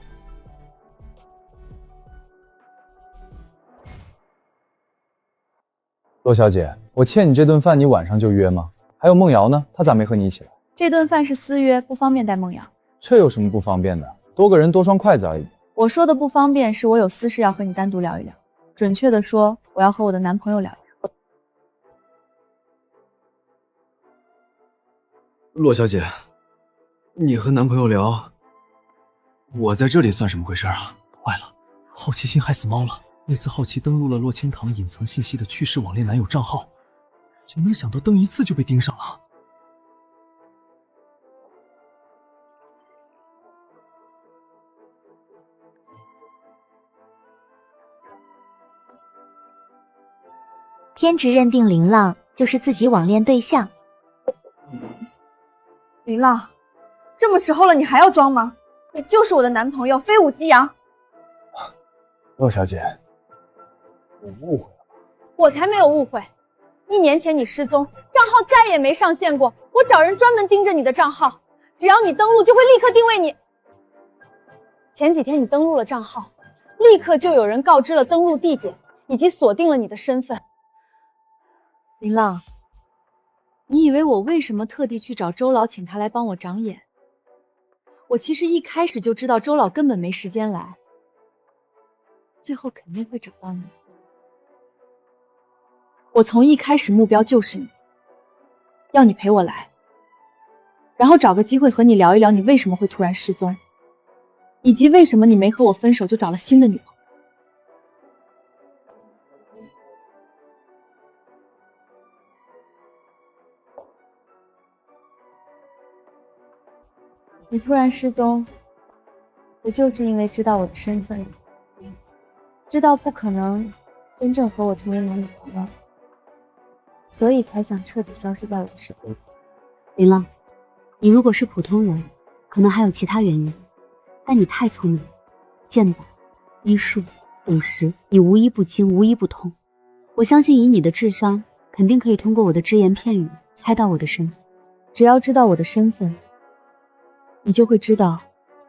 洛小姐，我欠你这顿饭，你晚上就约吗？还有梦瑶呢，她咋没和你一起来？这顿饭是私约，不方便带梦瑶。这有什么不方便的？多个人多双筷子而已。我说的不方便，是我有私事要和你单独聊一聊。准确的说，我要和我的男朋友聊一聊。洛小姐，你和男朋友聊，我在这里算什么回事啊？坏了，好奇心害死猫了。那次好奇登录了洛清堂隐藏信息的去世网恋男友账号，谁能想到登一次就被盯上了？天职认定林浪就是自己网恋对象。林浪，这么时候了你还要装吗？你就是我的男朋友，非武即阳。洛小姐，我误会了。我才没有误会。1年前你失踪，账号再也没上线过，我找人专门盯着你的账号，只要你登录就会立刻定位你。前几天你登录了账号，立刻就有人告知了登录地点，以及锁定了你的身份。林浪，你以为我为什么特地去找周老，请他来帮我长眼？我其实一开始就知道周老根本没时间来，最后肯定会找到你。我从一开始目标就是你，要你陪我来，然后找个机会和你聊一聊你为什么会突然失踪，以及为什么你没和我分手就找了新的女朋友。你突然失踪，不就是因为知道我的身份，知道不可能真正和我成为男女朋友，所以才想彻底消失在我的世界里？林浪，你如果是普通人，可能还有其他原因，但你太聪明，剑法、医术、赌石，你无一不精，无一不通。我相信以你的智商，肯定可以通过我的只言片语猜到我的身份。只要知道我的身份，你就会知道，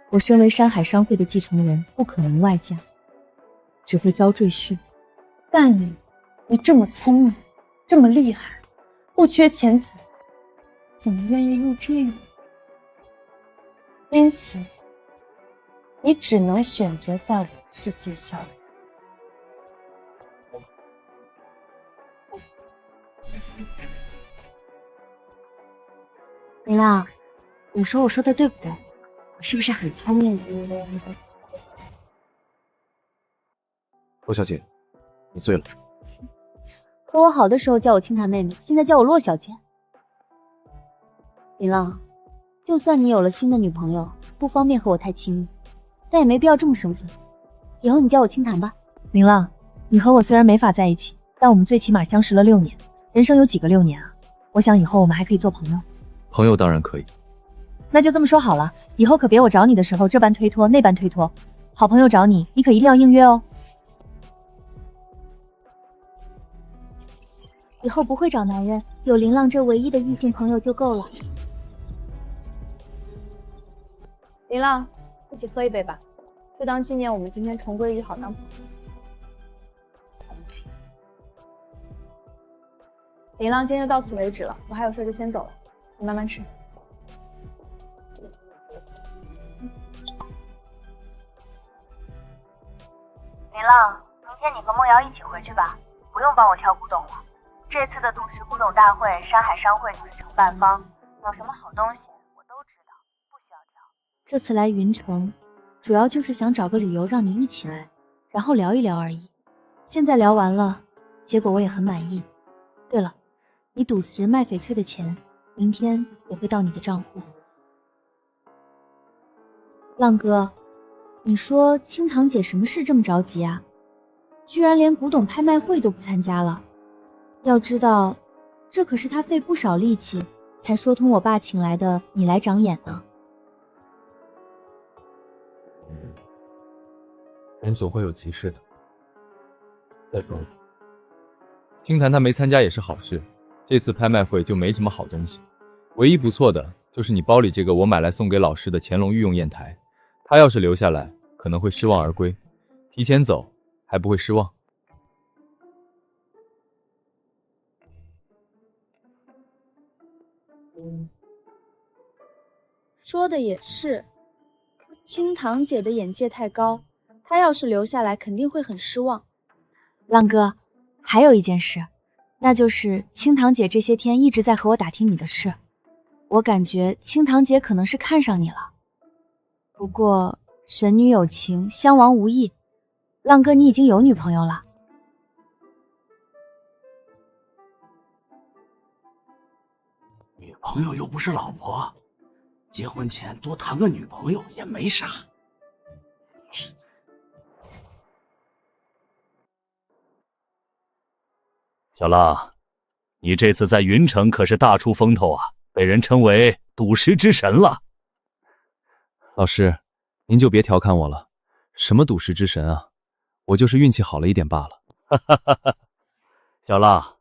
我身为山海商会的继承人，不可能外嫁，只会遭赘婿。但你这么聪明，这么厉害，不缺钱财，怎么愿意入赘呢？因此，你只能选择在我的世界消失。林浪，你说我说的对不对？我是不是很聪明？罗小姐，你醉了。和我好的时候叫我清谈妹妹，现在叫我洛小姐。林浪，就算你有了新的女朋友，不方便和我太亲密，但也没必要这么生分。以后你叫我清谈吧。林浪，你和我虽然没法在一起，但我们最起码相识了6年，人生有几个6年啊？我想以后我们还可以做朋友。朋友当然可以。那就这么说好了，以后可别我找你的时候这般推脱那般推脱，好朋友找你，你可一定要应约哦。以后不会找男人，有林浪这唯一的异性朋友就够了。林浪，一起喝一杯吧，就当纪念我们今天重归于好当朋友。林浪，今天就到此为止了，我还有事就先走了，你慢慢吃。林浪，明天你和梦瑶一起回去吧，不用帮我挑古董了。这次的赌石古董大会，山海商会就是承办方，有什么好东西我都知道，不需要挑。这次来云城，主要就是想找个理由让你一起来，然后聊一聊而已。现在聊完了，结果我也很满意。对了，你赌石卖翡翠的钱，明天也会到你的账户。浪哥，你说清堂姐什么事这么着急啊？居然连古董拍卖会都不参加了。要知道，这可是她费不少力气才说通我爸请来的你来长眼呢。人总会有急事的。再说了，清谈他没参加也是好事，这次拍卖会就没什么好东西，唯一不错的就是你包里这个我买来送给老师的乾隆御用砚台，他要是留下来可能会失望而归，提前走还不会失望。说的也是，清堂姐的眼界太高，她要是留下来肯定会很失望。浪哥，还有一件事，那就是清堂姐这些天一直在和我打听你的事，我感觉清堂姐可能是看上你了。不过神女有情，襄王无意，浪哥你已经有女朋友了。女朋友又不是老婆，结婚前多谈个女朋友也没啥。小浪，你这次在云城可是大出风头啊，被人称为赌石之神了。老师，您就别调侃我了，什么赌石之神啊，我就是运气好了一点罢了。小浪，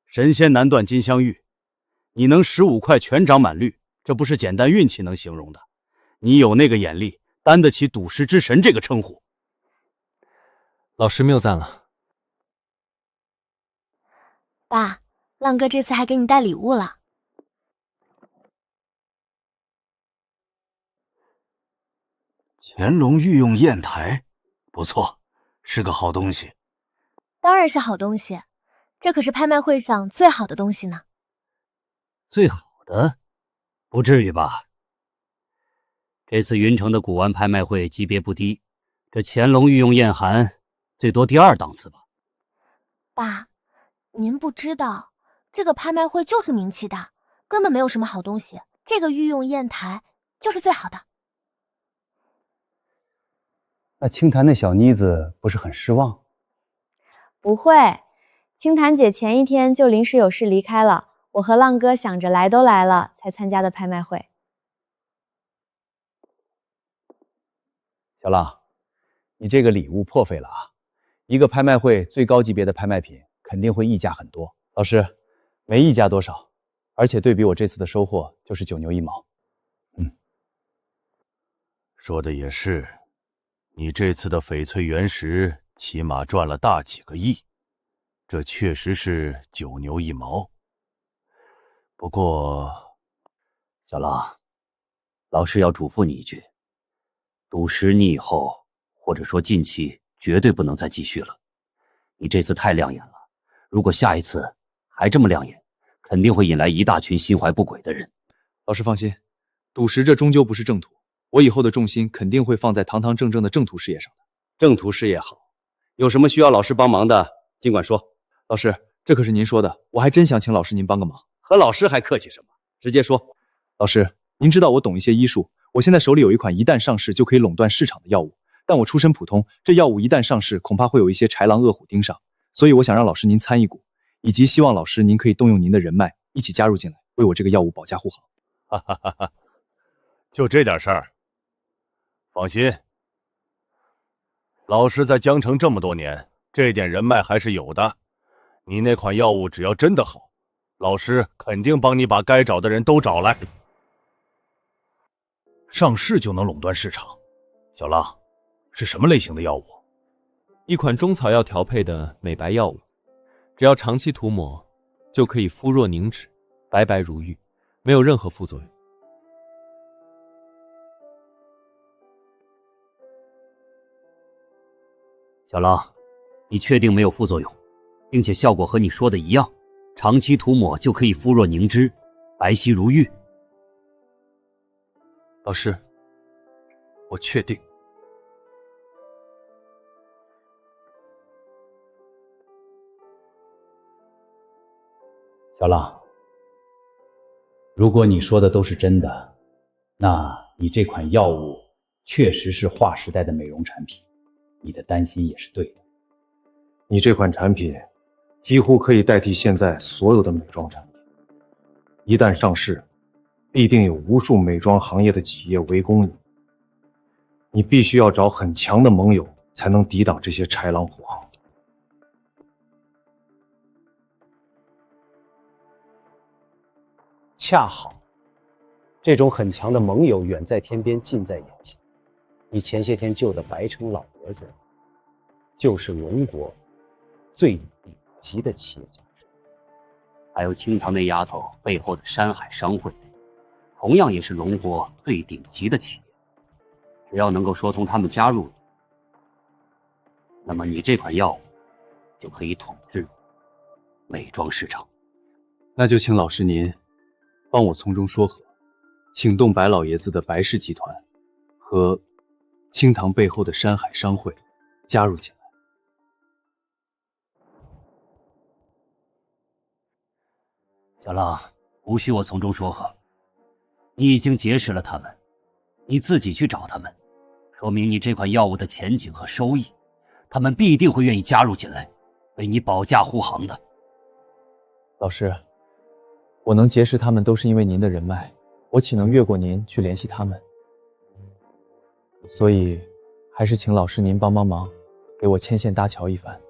神仙难断金镶玉，你能15块全长满绿，这不是简单运气能形容的，你有那个眼力，担得起赌石之神这个称呼。老师谬赞了。爸，浪哥这次还给你带礼物了。乾隆御用砚台，不错，是个好东西。当然是好东西，这可是拍卖会上最好的东西呢。最好的？不至于吧？这次云城的古玩拍卖会级别不低，这乾隆御用砚函最多第2档次吧。爸，您不知道，这个拍卖会就是名气大，根本没有什么好东西，这个御用砚台就是最好的。那清谈那小妮子不是很失望？不会，清谈姐前一天就临时有事离开了，我和浪哥想着来都来了才参加的拍卖会。小浪，你这个礼物破费了啊！一个拍卖会最高级别的拍卖品肯定会溢价很多。老师，没溢价多少，而且对比我这次的收获就是9牛1毛。说的也是，你这次的翡翠原石起码赚了大几个亿，这确实是9牛1毛。不过小浪，老师要嘱咐你一句，赌石你以后或者说近期绝对不能再继续了。你这次太亮眼了，如果下一次还这么亮眼，肯定会引来一大群心怀不轨的人。老师放心，赌石这终究不是正途，我以后的重心肯定会放在堂堂正正的正途事业上的。正途事业好，有什么需要老师帮忙的，尽管说。老师，这可是您说的，我还真想请老师您帮个忙。和老师还客气什么？直接说。老师，您知道我懂一些医术，我现在手里有一款一旦上市就可以垄断市场的药物，但我出身普通，这药物一旦上市，恐怕会有一些豺狼恶虎盯上，所以我想让老师您参一股，以及希望老师您可以动用您的人脉，一起加入进来，为我这个药物保驾护航。哈哈哈哈，就这点事儿，放心，老师在江城这么多年，这点人脉还是有的。你那款药物只要真的好，老师肯定帮你把该找的人都找来。上市就能垄断市场？小浪，是什么类型的药物？一款中草药调配的美白药物，只要长期涂抹，就可以肤若凝脂，白白如玉，没有任何副作用。小浪，你确定没有副作用，并且效果和你说的一样，长期涂抹就可以肤若凝脂，白皙如玉？老师，我确定。小浪，如果你说的都是真的，那你这款药物确实是划时代的美容产品，你的担心也是对的。你这款产品几乎可以代替现在所有的美妆产品，一旦上市，必定有无数美妆行业的企业围攻你，你必须要找很强的盟友，才能抵挡这些豺狼虎豹。恰好，这种很强的盟友远在天边，近在眼前。你前些天救的白城老爷子，就是龙国最顶级的企业家。还有清堂那丫头背后的山海商会，同样也是龙国最顶级的企业。只要能够说通他们加入你，那么你这款药物就可以统治美妆市场。那就请老师您帮我从中说和，请动白老爷子的白氏集团和清堂背后的山海商会加入进来。小浪，无需我从中说和，你已经结识了他们，你自己去找他们，说明你这款药物的前景和收益，他们必定会愿意加入进来，为你保驾护航的。老师，我能结识他们都是因为您的人脉，我岂能越过您去联系他们？所以，还是请老师您帮忙，给我牵线搭桥一番。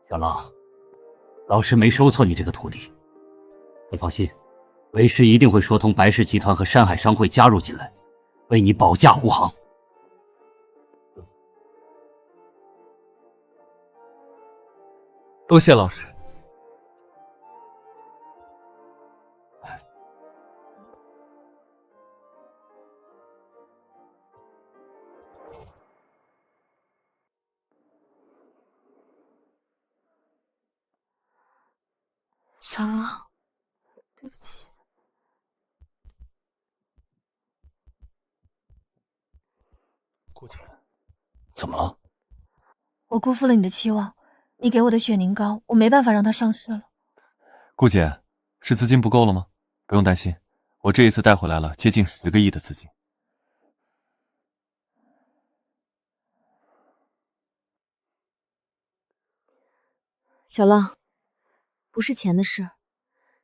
小浪，老师没收错你这个徒弟。你放心，为师一定会说通白氏集团和山海商会加入进来，为你保驾护航。多谢老师。小浪，对不起。顾姐，怎么了？我辜负了你的期望，你给我的雪凝膏，我没办法让它上市了。顾姐，是资金不够了吗？不用担心，我这一次带回来了接近10个亿的资金。小浪，不是钱的事，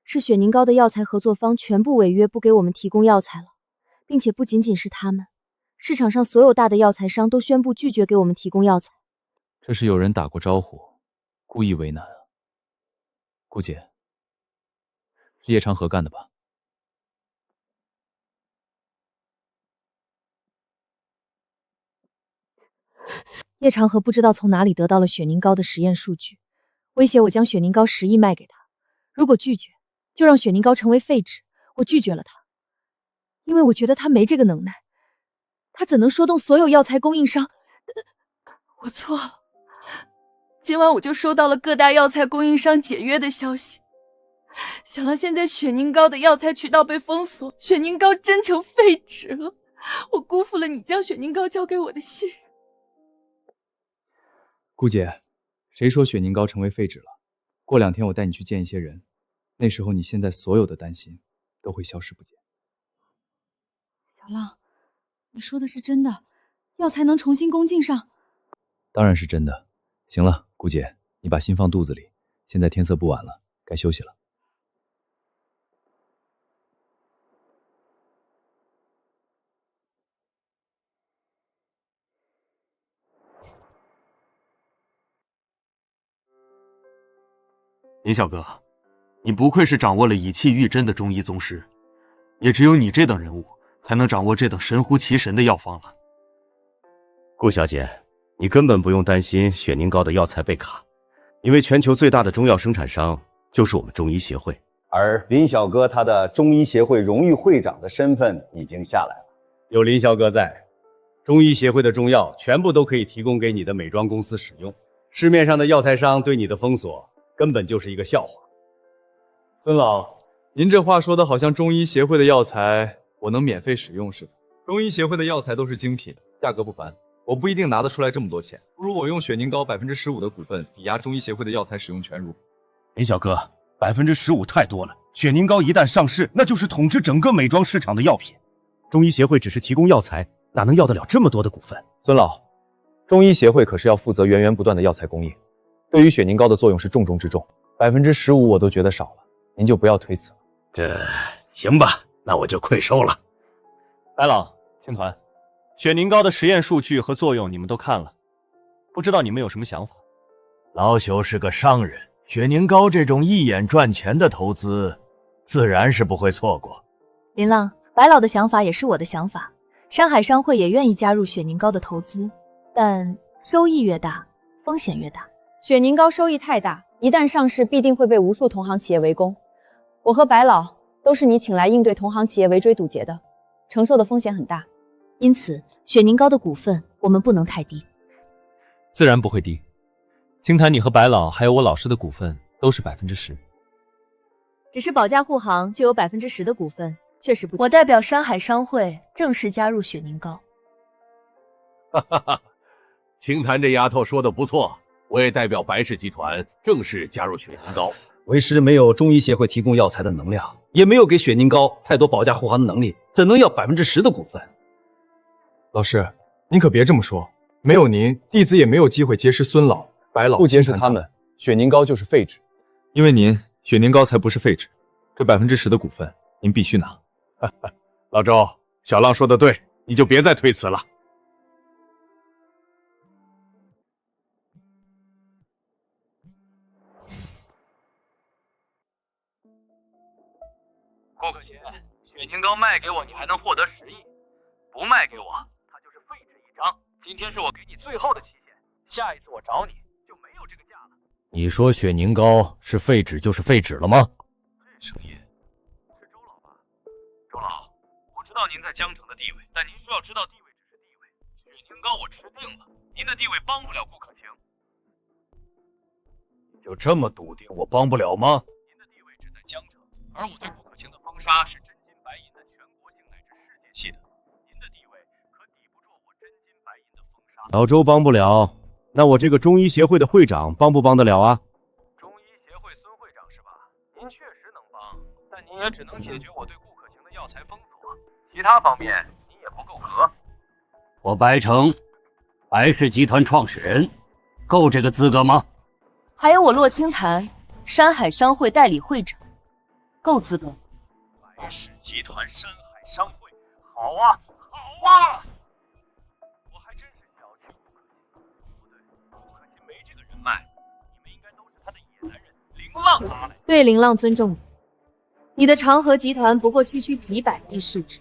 是雪凝膏的药材合作方全部违约，不给我们提供药材了，并且不仅仅是他们，市场上所有大的药材商都宣布拒绝给我们提供药材。这是有人打过招呼，故意为难啊。顾姐，是叶长河干的吧？叶长河不知道从哪里得到了雪凝膏的实验数据，威胁我将雪凝膏10亿卖给他，如果拒绝，就让雪凝膏成为废纸。我拒绝了他，因为我觉得他没这个能耐。他怎能说动所有药材供应商？我错了。今晚我就收到了各大药材供应商解约的消息。想到现在雪凝膏的药材渠道被封锁，雪凝膏真成废纸了，我辜负了你将雪凝膏交给我的信任。顾姐，谁说雪凝膏成为废纸了？过2天我带你去见一些人，那时候你现在所有的担心都会消失不见。小浪，你说的是真的？药材能重新供进上？当然是真的。行了，顾姐，你把心放肚子里，现在天色不晚了，该休息了。林小哥，你不愧是掌握了以气御真的中医宗师，也只有你这等人物才能掌握这等神乎其神的药方了。顾小姐，你根本不用担心雪凝膏的药材被卡，因为全球最大的中药生产商就是我们中医协会。而林小哥他的中医协会荣誉会长的身份已经下来了。有林小哥在，中医协会的中药全部都可以提供给你的美妆公司使用。市面上的药材商对你的封锁根本就是一个笑话。孙老，您这话说的好像中医协会的药材我能免费使用似的。中医协会的药材都是精品，价格不凡，我不一定拿得出来这么多钱。不如我用雪凝膏15%的股份抵押中医协会的药材使用权如何？林小哥，15%太多了。雪凝膏一旦上市，那就是统治整个美妆市场的药品。中医协会只是提供药材，哪能要得了这么多的股份？孙老，中医协会可是要负责源源不断的药材供应，对于雪凝膏的作用是重中之重，15%我都觉得少了，您就不要推辞了。这行吧，那我就愧收了。白老、青团，雪凝膏的实验数据和作用你们都看了，不知道你们有什么想法？老朽是个商人，雪凝膏这种一眼赚钱的投资，自然是不会错过。林浪，白老的想法也是我的想法，山海商会也愿意加入雪凝膏的投资，但收益越大，风险越大。雪凝膏收益太大，一旦上市，必定会被无数同行企业围攻。我和白老都是你请来应对同行企业围追堵截的，承受的风险很大。因此，雪凝膏的股份我们不能太低。自然不会低。青檀，你和白老还有我老师的股份都是10%。只是保驾护航就有10%的股份，确实不低。我代表山海商会正式加入雪凝膏。哈哈哈，青檀这丫头说的不错，我也代表白氏集团正式加入雪凝膏。为师没有中医协会提供药材的能量，也没有给雪凝膏太多保驾护航的能力，怎能要10%的股份？老师，您可别这么说，没有您，弟子也没有机会结识孙老、白老。不结识他们，雪凝膏就是废纸。因为您，雪凝膏才不是废纸，这10%的股份您必须拿。老周，小浪说的对，你就别再推辞了。顾可贤，雪凝膏卖给我，你还能获得10亿；不卖给我，它就是废纸一张。今天是我给你最后的期限，下一次我找你就没有这个价了。你说雪凝膏是废纸就是废纸了吗？这声音是周老吧？周老，我知道您在江城的地位，但您需要知道地位只是地位。雪凝膏我吃定了，您的地位帮不了顾可晴。就这么笃定我帮不了吗？您的地位只在江城，而我对顾可晴的封杀是真金白银的全国性乃至世界系的。您的地位可抵不住我真金白银的封杀。老周帮不了，那我这个中医协会的会长帮不帮得了啊？中医协会孙会长是吧？您确实能帮，但您也只能解决我对顾可晴的药材封锁，其他方面您也不够格。我白城，白氏集团创始人，够这个资格吗？还有我洛清潭，山海商会代理会长，够资格。白氏集团山海商会，好啊，好啊！我还真是小气顾可晴。不对，顾可晴没这个人脉，你们应该都是他的野男人，凌浪拿来。对凌浪尊重你，你的长河集团不过区几百亿市值，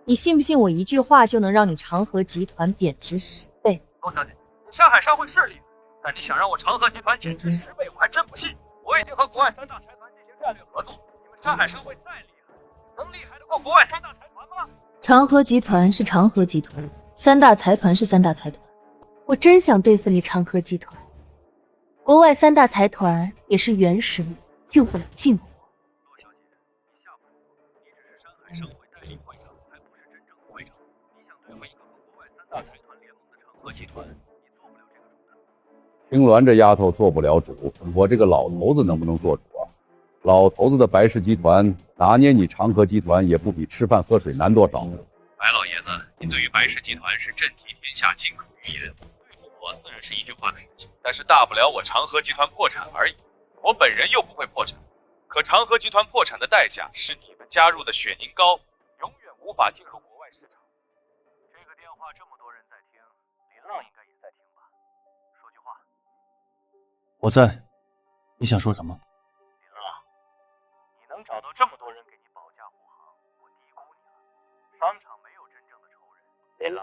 你信不信我一句话就能让你长河集团贬值10倍？陆小姐，你山海商会是厉害，但你想让我长河集团减值10倍，我还真不信。我已经和国外3大财团进行战略合作。你们山海商会再厉害，能厉害得过国外3大财团吗？长河集团是长河集团，3大财团是3大财团。我真想对付你长河集团。国外3大财团也是原始人，救不了近火。洛小姐，你吓唬我，你只是山海商会代理会长，还不是真正的会长。你想对付一个和国外3大财团联盟的长河集团，你做不了这个主的。青鸾这丫头做不了主，我这个老头子能不能做主啊？老头子的白氏集团拿捏你长河集团也不比吃饭喝水难多少。白老爷子，您对于白氏集团是震惊天下，金口玉言，对付我自然是一句话的事情。但是大不了我长河集团破产而已，我本人又不会破产。可长河集团破产的代价是你们加入的雪凝膏永远无法进入国外市场。这个电话这么多人在听，林浪应该也在听吧？说句话。我在，你想说什么？林浪，你能找到这么多人给你保驾护航，我低估你了。商场没有真正的仇人。林浪，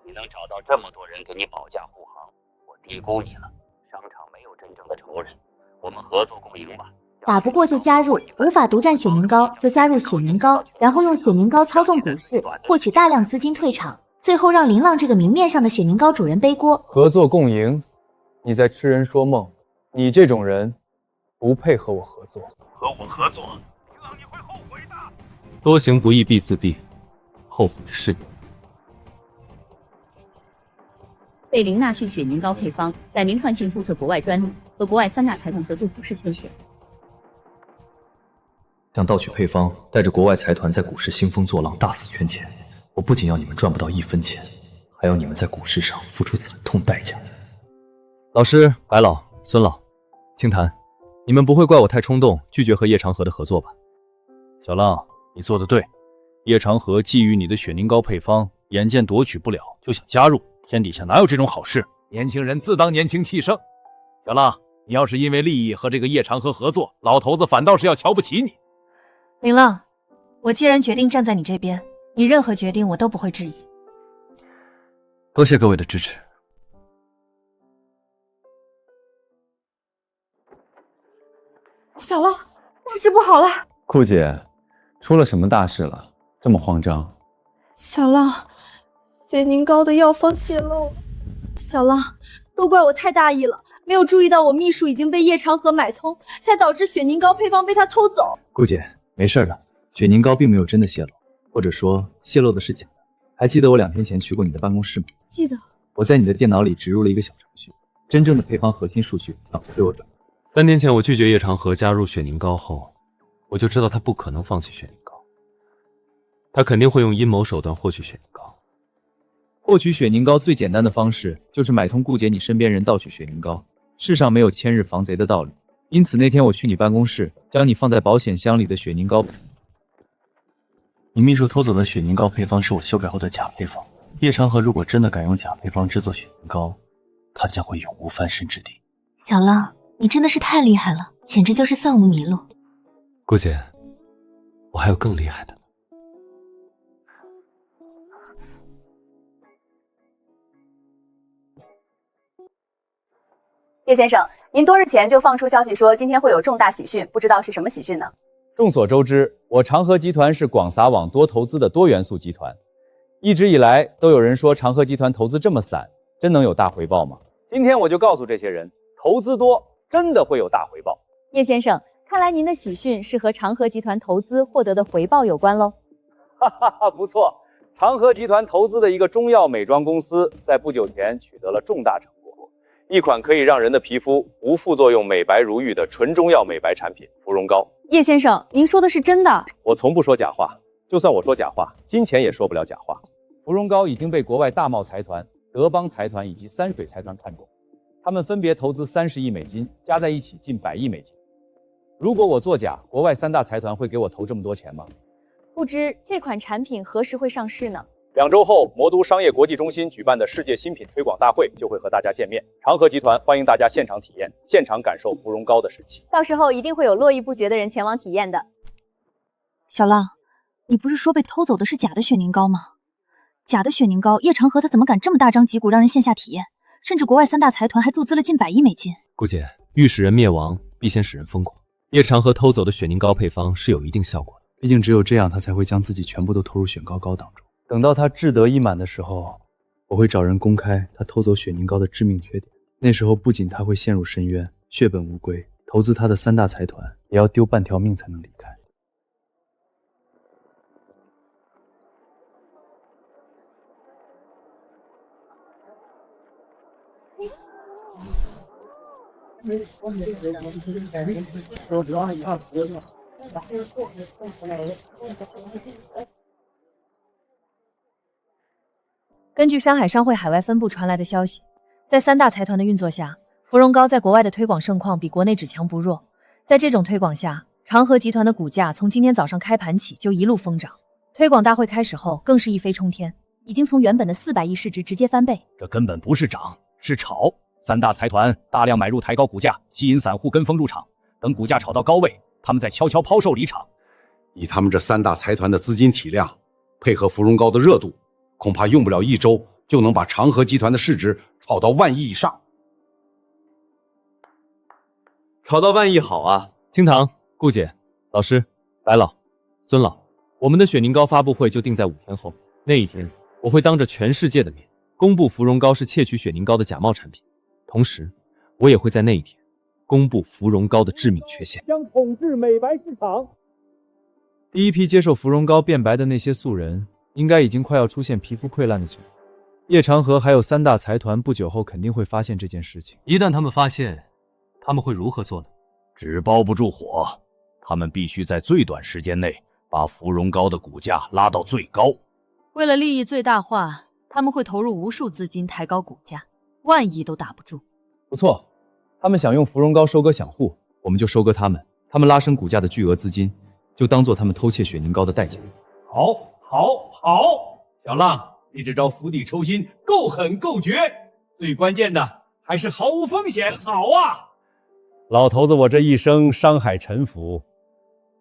你能找到这么多人给你保驾护航，我低估你了。商场没有真正的仇人，我们合作共赢吧。打不过就加入，无法独占雪凝膏就加入雪凝膏，然后用雪凝膏操纵股市，获取大量资金退场，最后让林浪这个明面上的雪凝膏主人背锅。合作共赢，你在痴人说梦。你这种人不配和我合作。和我合作，林浪你会后悔的。多行不义必自毙，后悔的是你。贝林纳逊雪凝膏配方在名创性注册国外专利，和国外3大财团合作股市圈选。想盗取配方，带着国外财团在股市兴风作浪，大肆圈钱。我不仅要你们赚不到1分钱，还要你们在股市上付出惨痛代价。老师、白老、孙老、清谈，你们不会怪我太冲动，拒绝和叶长河的合作吧？小浪，你做得对。叶长河觊觎你的雪凝膏配方，眼见夺取不了，就想加入。天底下哪有这种好事？年轻人自当年轻气盛。小浪，你要是因为利益和这个叶长河合作，老头子反倒是要瞧不起你。林浪，我既然决定站在你这边，你任何决定我都不会质疑。多谢各位的支持。小浪，大事不好了！顾姐，出了什么大事了？这么慌张？小浪，雪凝膏的药方泄露了。小浪，都怪我太大意了，没有注意到我秘书已经被叶长河买通，才导致雪凝膏配方被他偷走。顾姐，没事的，雪凝膏并没有真的泄露，或者说泄露的是假的。还记得我2天前去过你的办公室吗？记得。我在你的电脑里植入了一个小程序，真正的配方核心数据早就被我转移。3年前我拒绝叶长河加入雪凝膏后，我就知道他不可能放弃雪凝膏，他肯定会用阴谋手段获取雪凝膏。获取雪凝膏最简单的方式就是买通顾姐你身边人盗取雪凝膏，世上没有千日防贼的道理。因此那天我去你办公室，将你放在保险箱里的雪凝膏。你秘书偷走的雪凝膏配方是我修改后的假配方。叶长河如果真的敢用假配方制作雪凝膏，他将会永无翻身之地。小浪，你真的是太厉害了，简直就是算无迷路。顾姐，我还有更厉害的。叶先生，您多日前就放出消息说今天会有重大喜讯，不知道是什么喜讯呢？众所周知，我长河集团是广撒网多投资的多元素集团，一直以来都有人说长河集团投资这么散，真能有大回报吗？今天我就告诉这些人，投资多真的会有大回报。叶先生，看来您的喜讯是和长河集团投资获得的回报有关喽。哈哈哈，不错，长河集团投资的一个中药美妆公司在不久前取得了重大成果。一款可以让人的皮肤无副作用美白如玉的纯中药美白产品芙蓉膏。叶先生，您说的是真的？我从不说假话，就算我说假话，金钱也说不了假话。芙蓉膏已经被国外大贸财团、德邦财团以及三水财团看中，他们分别投资30亿美金，加在一起近100亿美金。如果我作假，国外3大财团会给我投这么多钱吗？不知这款产品何时会上市呢？2周后，魔都商业国际中心举办的世界新品推广大会就会和大家见面。长河集团欢迎大家现场体验，现场感受芙蓉膏的神奇。到时候一定会有络绎不绝的人前往体验的。小浪，你不是说被偷走的是假的雪凝膏吗？假的雪凝膏，叶长河他怎么敢这么大张旗鼓让人线下体验？甚至国外3大财团还注资了近100亿美金。顾姐，欲使人灭亡，必先使人疯狂。叶长河偷走的雪凝膏配方是有一定效果的，毕竟只有这样，他才会将自己全部都投入雪糕膏当中。等到他志得意满的时候，我会找人公开他偷走雪凝膏的致命缺点。那时候不仅他会陷入深渊，血本无归，投资他的3大财团也要丢半条命才能离开。根据山海商会海外分部传来的消息，在3大财团的运作下，芙蓉膏在国外的推广盛况比国内只强不弱。在这种推广下，长河集团的股价从今天早上开盘起就一路疯涨，推广大会开始后更是一飞冲天，已经从原本的400亿市值直接翻倍。这根本不是涨，是炒。3大财团大量买入抬高股价，吸引散户跟风入场，等股价炒到高位，他们再悄悄抛售离场。以他们这3大财团的资金体量，配合芙蓉膏的热度，恐怕用不了1周就能把长河集团的市值炒到万亿以上。炒到万亿好啊！厅堂、顾姐、老师、白老、孙老，我们的雪凝膏发布会就定在5天后。那一天，我会当着全世界的面公布芙蓉膏是窃取雪凝膏的假冒产品。同时，我也会在那一天公布芙蓉膏的致命缺陷，将统治美白市场。第一批接受芙蓉膏变白的那些素人，应该已经快要出现皮肤溃烂的情况。叶长河还有3大财团不久后肯定会发现这件事情。一旦他们发现，他们会如何做呢？纸包不住火，他们必须在最短时间内把芙蓉膏的股价拉到最高。为了利益最大化，他们会投入无数资金抬高股价，万亿都打不住。不错，他们想用芙蓉膏收割散户，我们就收割他们。他们拉升股价的巨额资金，就当做他们偷窃雪凝膏的代价。好，好，好！小浪，你这招釜底抽薪，够狠够绝。最关键的还是毫无风险，好啊！老头子，我这一生商海沉浮，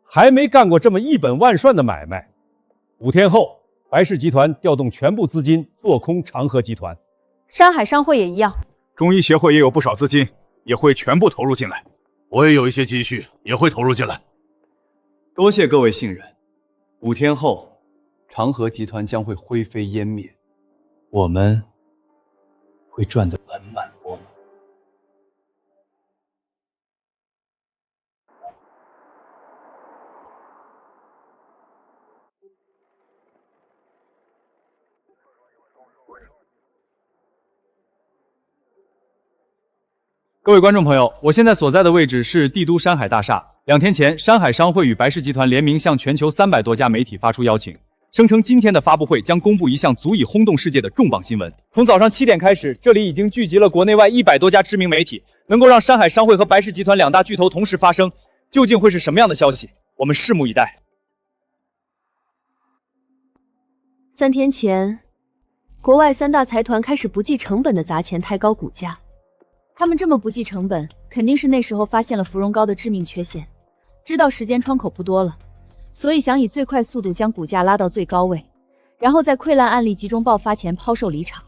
还没干过这么一本万顺的买卖。5天后，白氏集团调动全部资金做空长河集团。山海商会也一样。中医协会也有不少资金，也会全部投入进来。我也有一些积蓄，也会投入进来。多谢各位信任。5天后，长河集团将会灰飞烟灭，我们会赚得盆满钵满。各位观众朋友，我现在所在的位置是帝都山海大厦。2天前，山海商会与白氏集团联名向全球300多家媒体发出邀请，声称今天的发布会将公布一项足以轰动世界的重磅新闻。从早上7点开始，这里已经聚集了国内外100多家知名媒体，能够让山海商会和白氏集团2大巨头同时发声，究竟会是什么样的消息？我们拭目以待。3天前，国外3大财团开始不计成本的砸钱抬高股价。他们这么不计成本，肯定是那时候发现了芙蓉膏的致命缺陷，知道时间窗口不多了，所以想以最快速度将股价拉到最高位，然后在溃烂案例集中爆发前抛售离场。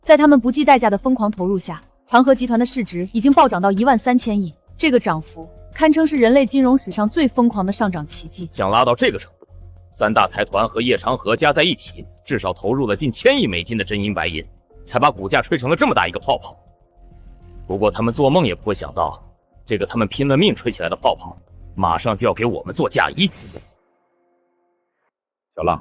在他们不计代价的疯狂投入下，长河集团的市值已经暴涨到13000亿，这个涨幅堪称是人类金融史上最疯狂的上涨奇迹。想拉到这个程度，3大财团和叶长河加在一起，至少投入了近1000亿美金的真银白银，才把股价吹成了这么大一个泡泡。不过他们做梦也不会想到，这个他们拼了命吹起来的泡泡，马上就要给我们做嫁衣。小浪，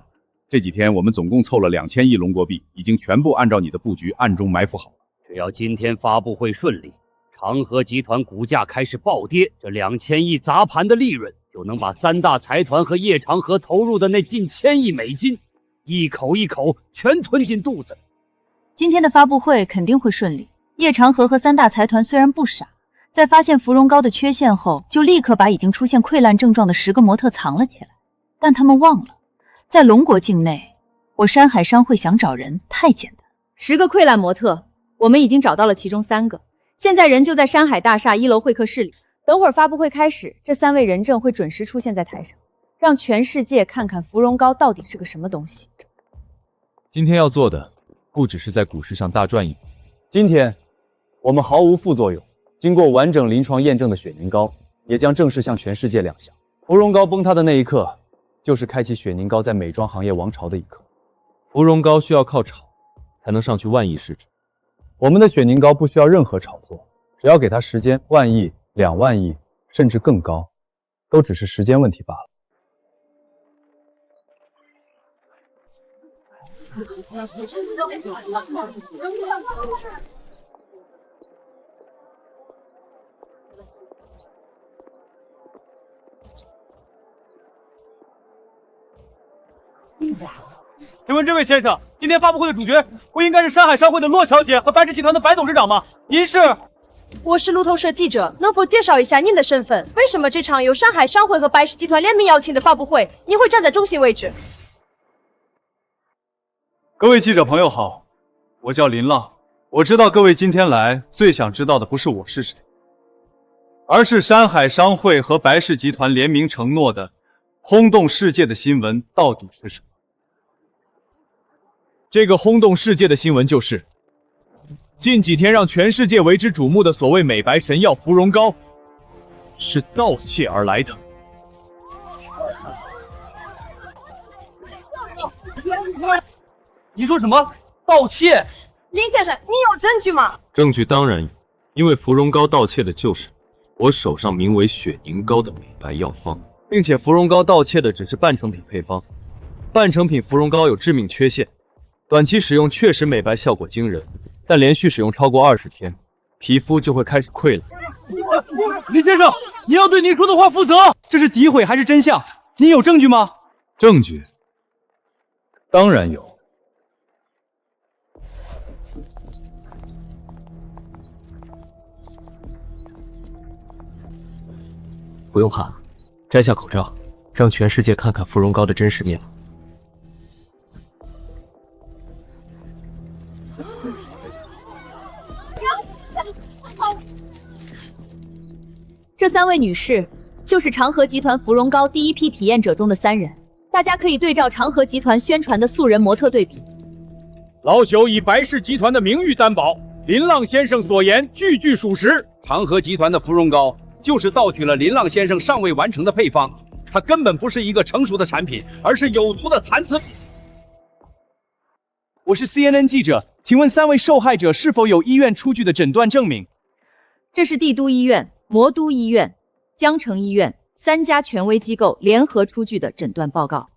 这几天我们总共凑了2000亿龙国币，已经全部按照你的布局暗中埋伏好了。只要今天发布会顺利，长河集团股价开始暴跌，这2000亿砸盘的利润就能把3大财团和叶长河投入的那近1000亿美金，一口一口全吞进肚子里。今天的发布会肯定会顺利。叶长河和3大财团虽然不傻，在发现芙蓉膏的缺陷后，就立刻把已经出现溃烂症状的10个模特藏了起来。但他们忘了，在龙国境内，我山海商会想找人太简单。10个溃烂模特，我们已经找到了其中3个，现在人就在山海大厦1楼会客室里。等会儿发布会开始，这3位人证会准时出现在台上，让全世界看看芙蓉膏到底是个什么东西。今天要做的，不只是在股市上大赚一笔。今天我们毫无副作用，经过完整临床验证的雪凝膏，也将正式向全世界亮相。芙蓉膏崩塌的那一刻，就是开启雪凝膏在美妆行业王朝的一刻。芙蓉膏需要靠炒才能上去万亿市值，我们的雪凝膏不需要任何炒作，只要给它时间，1万亿、2万亿，甚至更高，都只是时间问题罢了。请问这位先生，今天发布会的主角不应该是山海商会的骆小姐和白氏集团的白董事长吗？您是？我是路透社记者，能否介绍一下您的身份？为什么这场由山海商会和白氏集团联名邀请的发布会，您会站在中心位置？各位记者朋友好，我叫林浪。我知道各位今天来最想知道的不是我是谁，而是山海商会和白氏集团联名承诺的轰动世界的新闻到底是什么？这个轰动世界的新闻就是，近几天让全世界为之瞩目的所谓美白神药芙蓉膏，是盗窃而来的。你说什么？盗窃？林先生，你有证据吗？证据当然有，因为芙蓉膏盗窃的就是我手上名为雪凝膏的美白药方，并且芙蓉膏盗窃的只是半成品配方，半成品芙蓉膏有致命缺陷。短期使用确实美白效果惊人，但连续使用超过20天，皮肤就会开始溃烂。林先生，你要对您说的话负责。这是诋毁还是真相？你有证据吗？证据当然有。不用怕，摘下口罩，让全世界看看芙蓉膏的真实面目。这3位女士就是长河集团芙蓉膏第一批体验者中的3人，大家可以对照长河集团宣传的素人模特对比。老朽以白氏集团的名誉担保，林浪先生所言句句属实。长河集团的芙蓉膏就是盗取了林浪先生尚未完成的配方，它根本不是一个成熟的产品，而是有毒的残次品。我是 CNN 记者，请问3位受害者是否有医院出具的诊断证明？这是帝都医院、魔都医院、江城医院3家权威机构联合出具的诊断报告。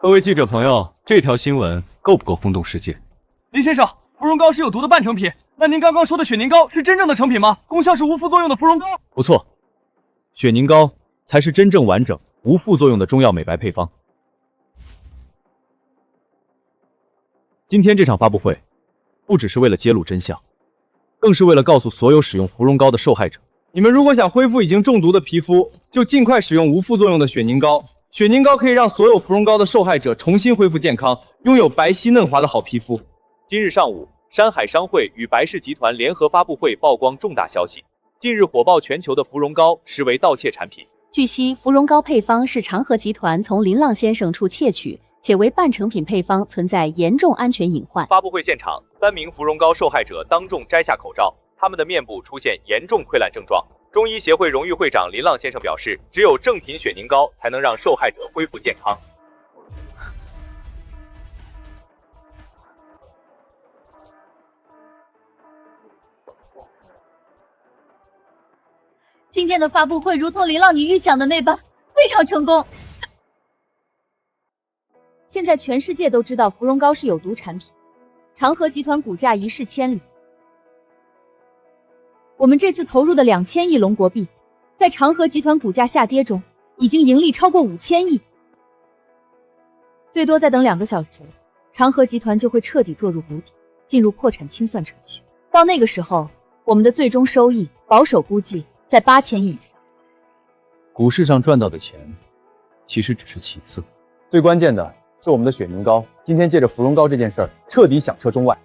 各位记者朋友，这条新闻够不够轰动世界？林先生，芙蓉膏是有毒的半成品，那您刚刚说的雪凝膏是真正的成品吗？功效是无副作用的芙蓉膏？不错，雪凝膏才是真正完整、无副作用的中药美白配方。今天这场发布会，不只是为了揭露真相，更是为了告诉所有使用芙蓉膏的受害者，你们如果想恢复已经中毒的皮肤，就尽快使用无副作用的雪凝膏。雪凝膏可以让所有芙蓉膏的受害者重新恢复健康，拥有白皙嫩滑的好皮肤。今日上午，山海商会与白氏集团联合发布会曝光重大消息，近日火爆全球的芙蓉膏实为盗窃产品。据悉，芙蓉膏配方是长河集团从林浪先生处窃取，且为半成品配方，存在严重安全隐患。发布会现场，3名芙蓉膏受害者当众摘下口罩，他们的面部出现严重溃烂症状。中医协会荣誉会长林浪先生表示，只有正品雪凝膏才能让受害者恢复健康。今天的发布会如同林浪你预想的那般，非常成功。现在全世界都知道芙蓉膏是有毒产品，长河集团股价一泻千里。我们这次投入的2000亿龙国币，在长河集团股价下跌中，已经盈利超过5000亿。最多再等2个小时，长河集团就会彻底坐入谷底，进入破产清算程序。到那个时候，我们的最终收益保守估计在8000亿以上。股市上赚到的钱，其实只是其次，最关键的是我们的雪凝膏。今天借着芙蓉膏这件事儿，彻底响彻中外。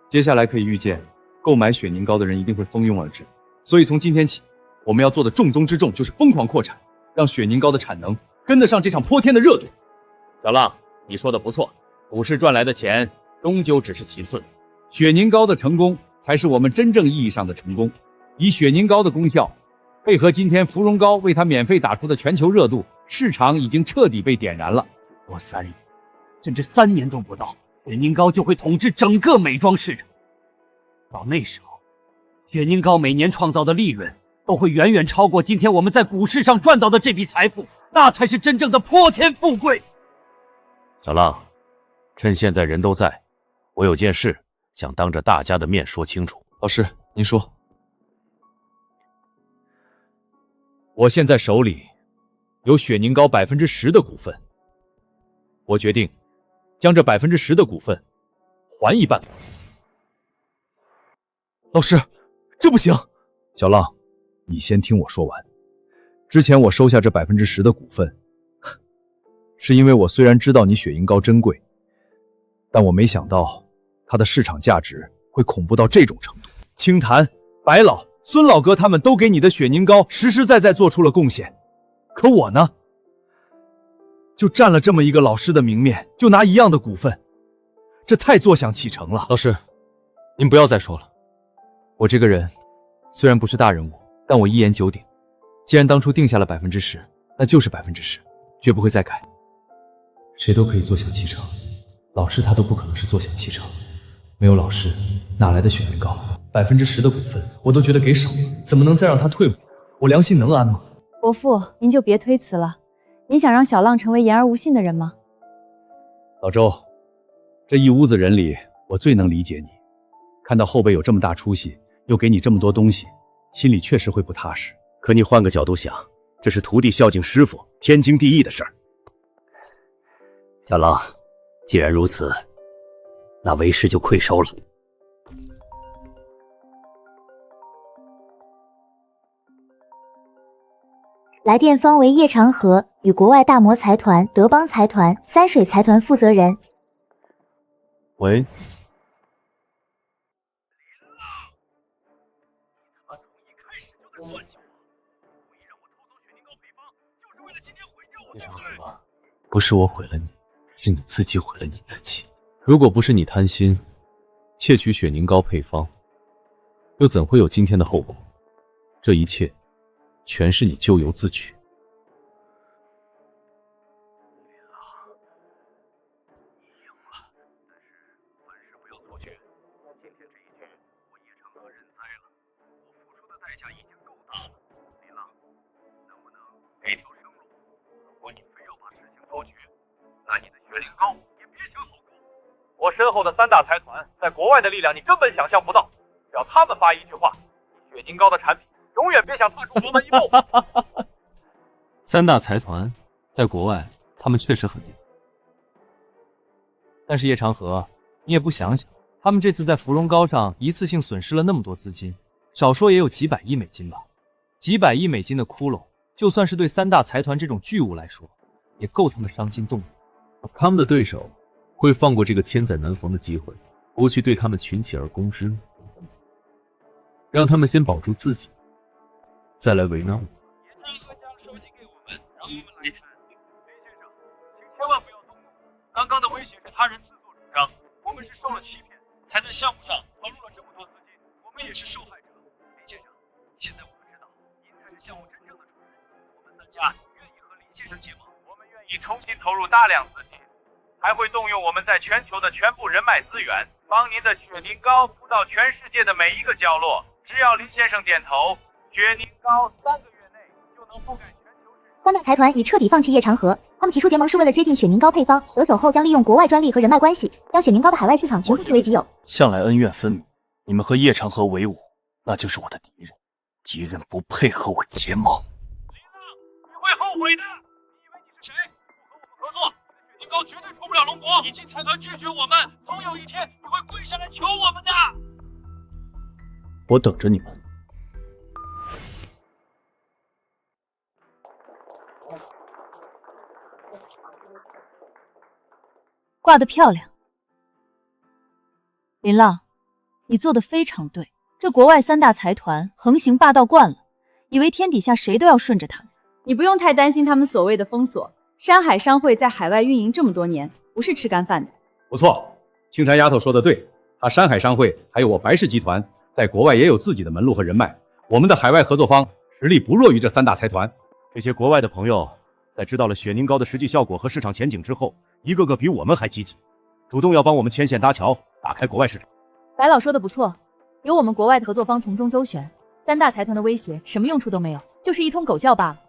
接下来可以预见，购买雪凝膏的人一定会蜂拥而至。所以从今天起，我们要做的重中之重就是疯狂扩产，让雪凝膏的产能跟得上这场泼天的热度。小浪，你说的不错，股市赚来的钱终究只是其次，雪凝膏的成功才是我们真正意义上的成功。以雪凝膏的功效，配合今天芙蓉膏为它免费打出的全球热度，市场已经彻底被点燃了。我3年，甚至3年都不到，雪凝膏就会统治整个美妆市场。到那时候，雪凝膏每年创造的利润都会远远超过今天我们在股市上赚到的这笔财富，那才是真正的泼天富贵。小浪，趁现在人都在，我有件事想当着大家的面说清楚。老师，您说。我现在手里有雪凝膏10%的股份，我决定将这10%的股份还一半。老师，这不行！小浪，你先听我说完。之前我收下这10%的股份，是因为我虽然知道你雪凝膏珍贵，但我没想到它的市场价值会恐怖到这种程度。清谈、白老、孙老哥他们都给你的雪凝膏实实在在做出了贡献，可我呢，就占了这么一个老师的名面，就拿一样的股份，这太坐享其成了。老师，您不要再说了。我这个人虽然不是大人物，但我一言九鼎。既然当初定下了10%，那就是10%，绝不会再改。谁都可以坐享其成，老师他都不可能是坐享其成。没有老师，哪来的雪凝膏？10%的股份我都觉得给少了，怎么能再让他退步？我良心能安吗？伯父，您就别推辞了。您想让小浪成为言而无信的人吗？老周，这一屋子人里，我最能理解你。看到后辈有这么大出息，又给你这么多东西，心里确实会不踏实。可你换个角度想，这是徒弟孝敬师傅，天经地义的事儿。小浪，既然如此，那为师就愧收了。来电方为叶长河与国外大摩财团、德邦财团、三水财团负责人。喂。叶长河，不是我毁了你，是你自己毁了你自己。如果不是你贪心，窃取雪凝膏配方，又怎会有今天的后果？这一切全是你咎由自取。我身后的3大财团在国外的力量你根本想象不到，只要他们发一句话，雪凝膏的产品永远别想踏出国门一步。3大财团在国外，他们确实很厉害。但是叶长河，你也不想想，他们这次在芙蓉膏上一次性损失了那么多资金，少说也有几百亿美金吧。几百亿美金的窟窿，就算是对3大财团这种巨物来说，也够他们伤筋动骨。他们的对手会放过这个千载难逢的机会，不去对他们群起而攻之吗？让他们先保住自己，再来为难我。千万不要动怒，刚刚的威胁是他人自作主张，我们是受了欺骗，才在项目上投入了这么多资金，我们也是受害者。林先生，现在我们知道您才是项目真正的主人，我们3家愿意和林先生结盟，我们愿意重新投入大量资金，还会动用我们在全球的全部人脉资源，帮您的雪凝膏铺到全世界的每一个角落。只要林先生点头，雪凝膏3个月内就能覆盖全球市场。3大财团已彻底放弃叶长河，他们提出结盟是为了接近雪凝膏配方，得手后将利用国外专利和人脉关系，将雪凝膏的海外市场全部据为己有。向来恩怨分明，你们和叶长河为伍，那就是我的敌人。敌人不配和我结盟。你会后悔的。你以为你是谁？不和我们合作，雪凝膏绝对出不了龙国。你进财团拒绝我们，总有一天你会跪下来求我们的。我等着你们。挂得漂亮，林浪，你做的非常对。这国外3大财团横行霸道惯了，以为天底下谁都要顺着他们。你不用太担心他们所谓的封锁，山海商会在海外运营这么多年，不是吃干饭的。不错，青山丫头说的对，她山海商会还有我白氏集团在国外也有自己的门路和人脉，我们的海外合作方实力不弱于这3大财团。这些国外的朋友在知道了雪凝膏的实际效果和市场前景之后，一个个比我们还积极，主动要帮我们牵线搭桥，打开国外市场。白老说的不错，有我们国外的合作方从中周旋，3大财团的威胁什么用处都没有，就是一通狗叫罢了。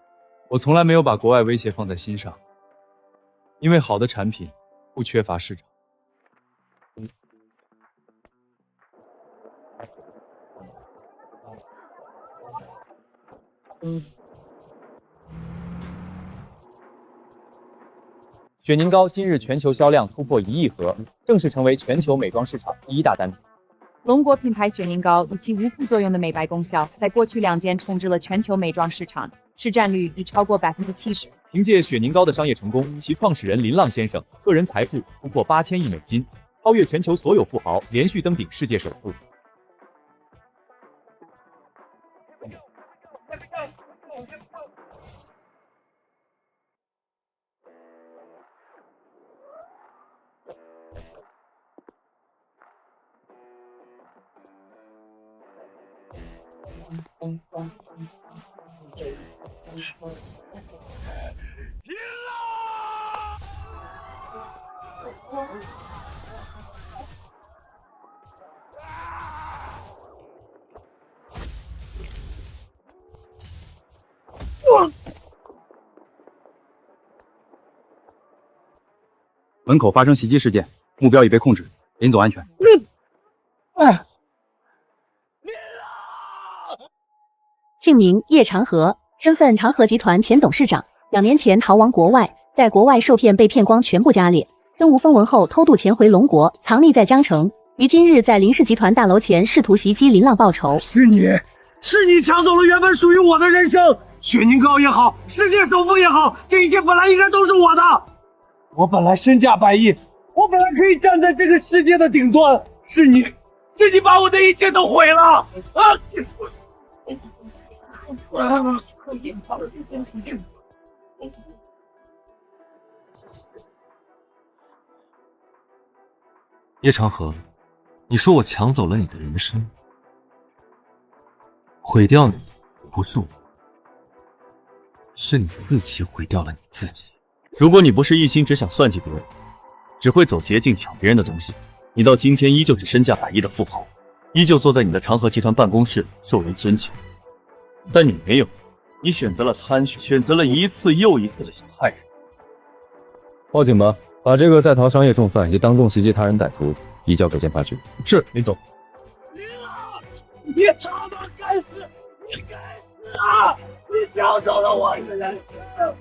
我从来没有把国外威胁放在心上，因为好的产品不缺乏市场。雪凝膏今日全球销量突破1亿盒，正式成为全球美妆市场第1大单品。龙国品牌雪凝膏以其无副作用的美白功效，在过去2年统治了全球美妆市场，市占率已超过70%。凭借雪凝膏的商业成功，其创始人林浪先生个人财富突破8000亿美金，超越全球所有富豪，连续登顶世界首富。门口发生袭击事件，目标已被控制，林总安全。姓名叶长河，身份长河集团前董事长，2年前逃亡国外，在国外受骗被骗光全部家业，身无分文后偷渡潜回龙国，藏匿在江城。于今日在林氏集团大楼前试图袭击林浪报仇。是你抢走了原本属于我的人生，雪凝膏也好，世界首富也好，这一切本来应该都是我的。我本来身价100亿，我本来可以站在这个世界的顶端，是你把我的一切都毁了啊！叶长河，你说我抢走了你的人生，毁掉你不是我，是你自己毁掉了你自己。如果你不是一心只想算计别人，只会走捷径抢别人的东西，你到今天依旧是身价100亿的富豪，依旧坐在你的长河集团办公室受人尊敬。但你没有，你选择了参选，选择了一次又一次的想害人。报警吧，把这个在逃商业重犯以及当众袭击他人歹徒移交给检察局。是，林总。你他妈该死！你该死啊！你抢走了我的人生！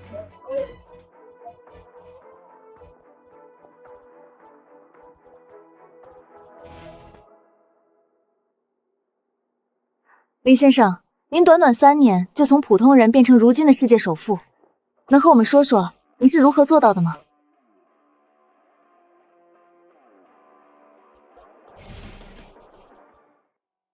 林先生，您短短3年就从普通人变成如今的世界首富，能和我们说说您是如何做到的吗？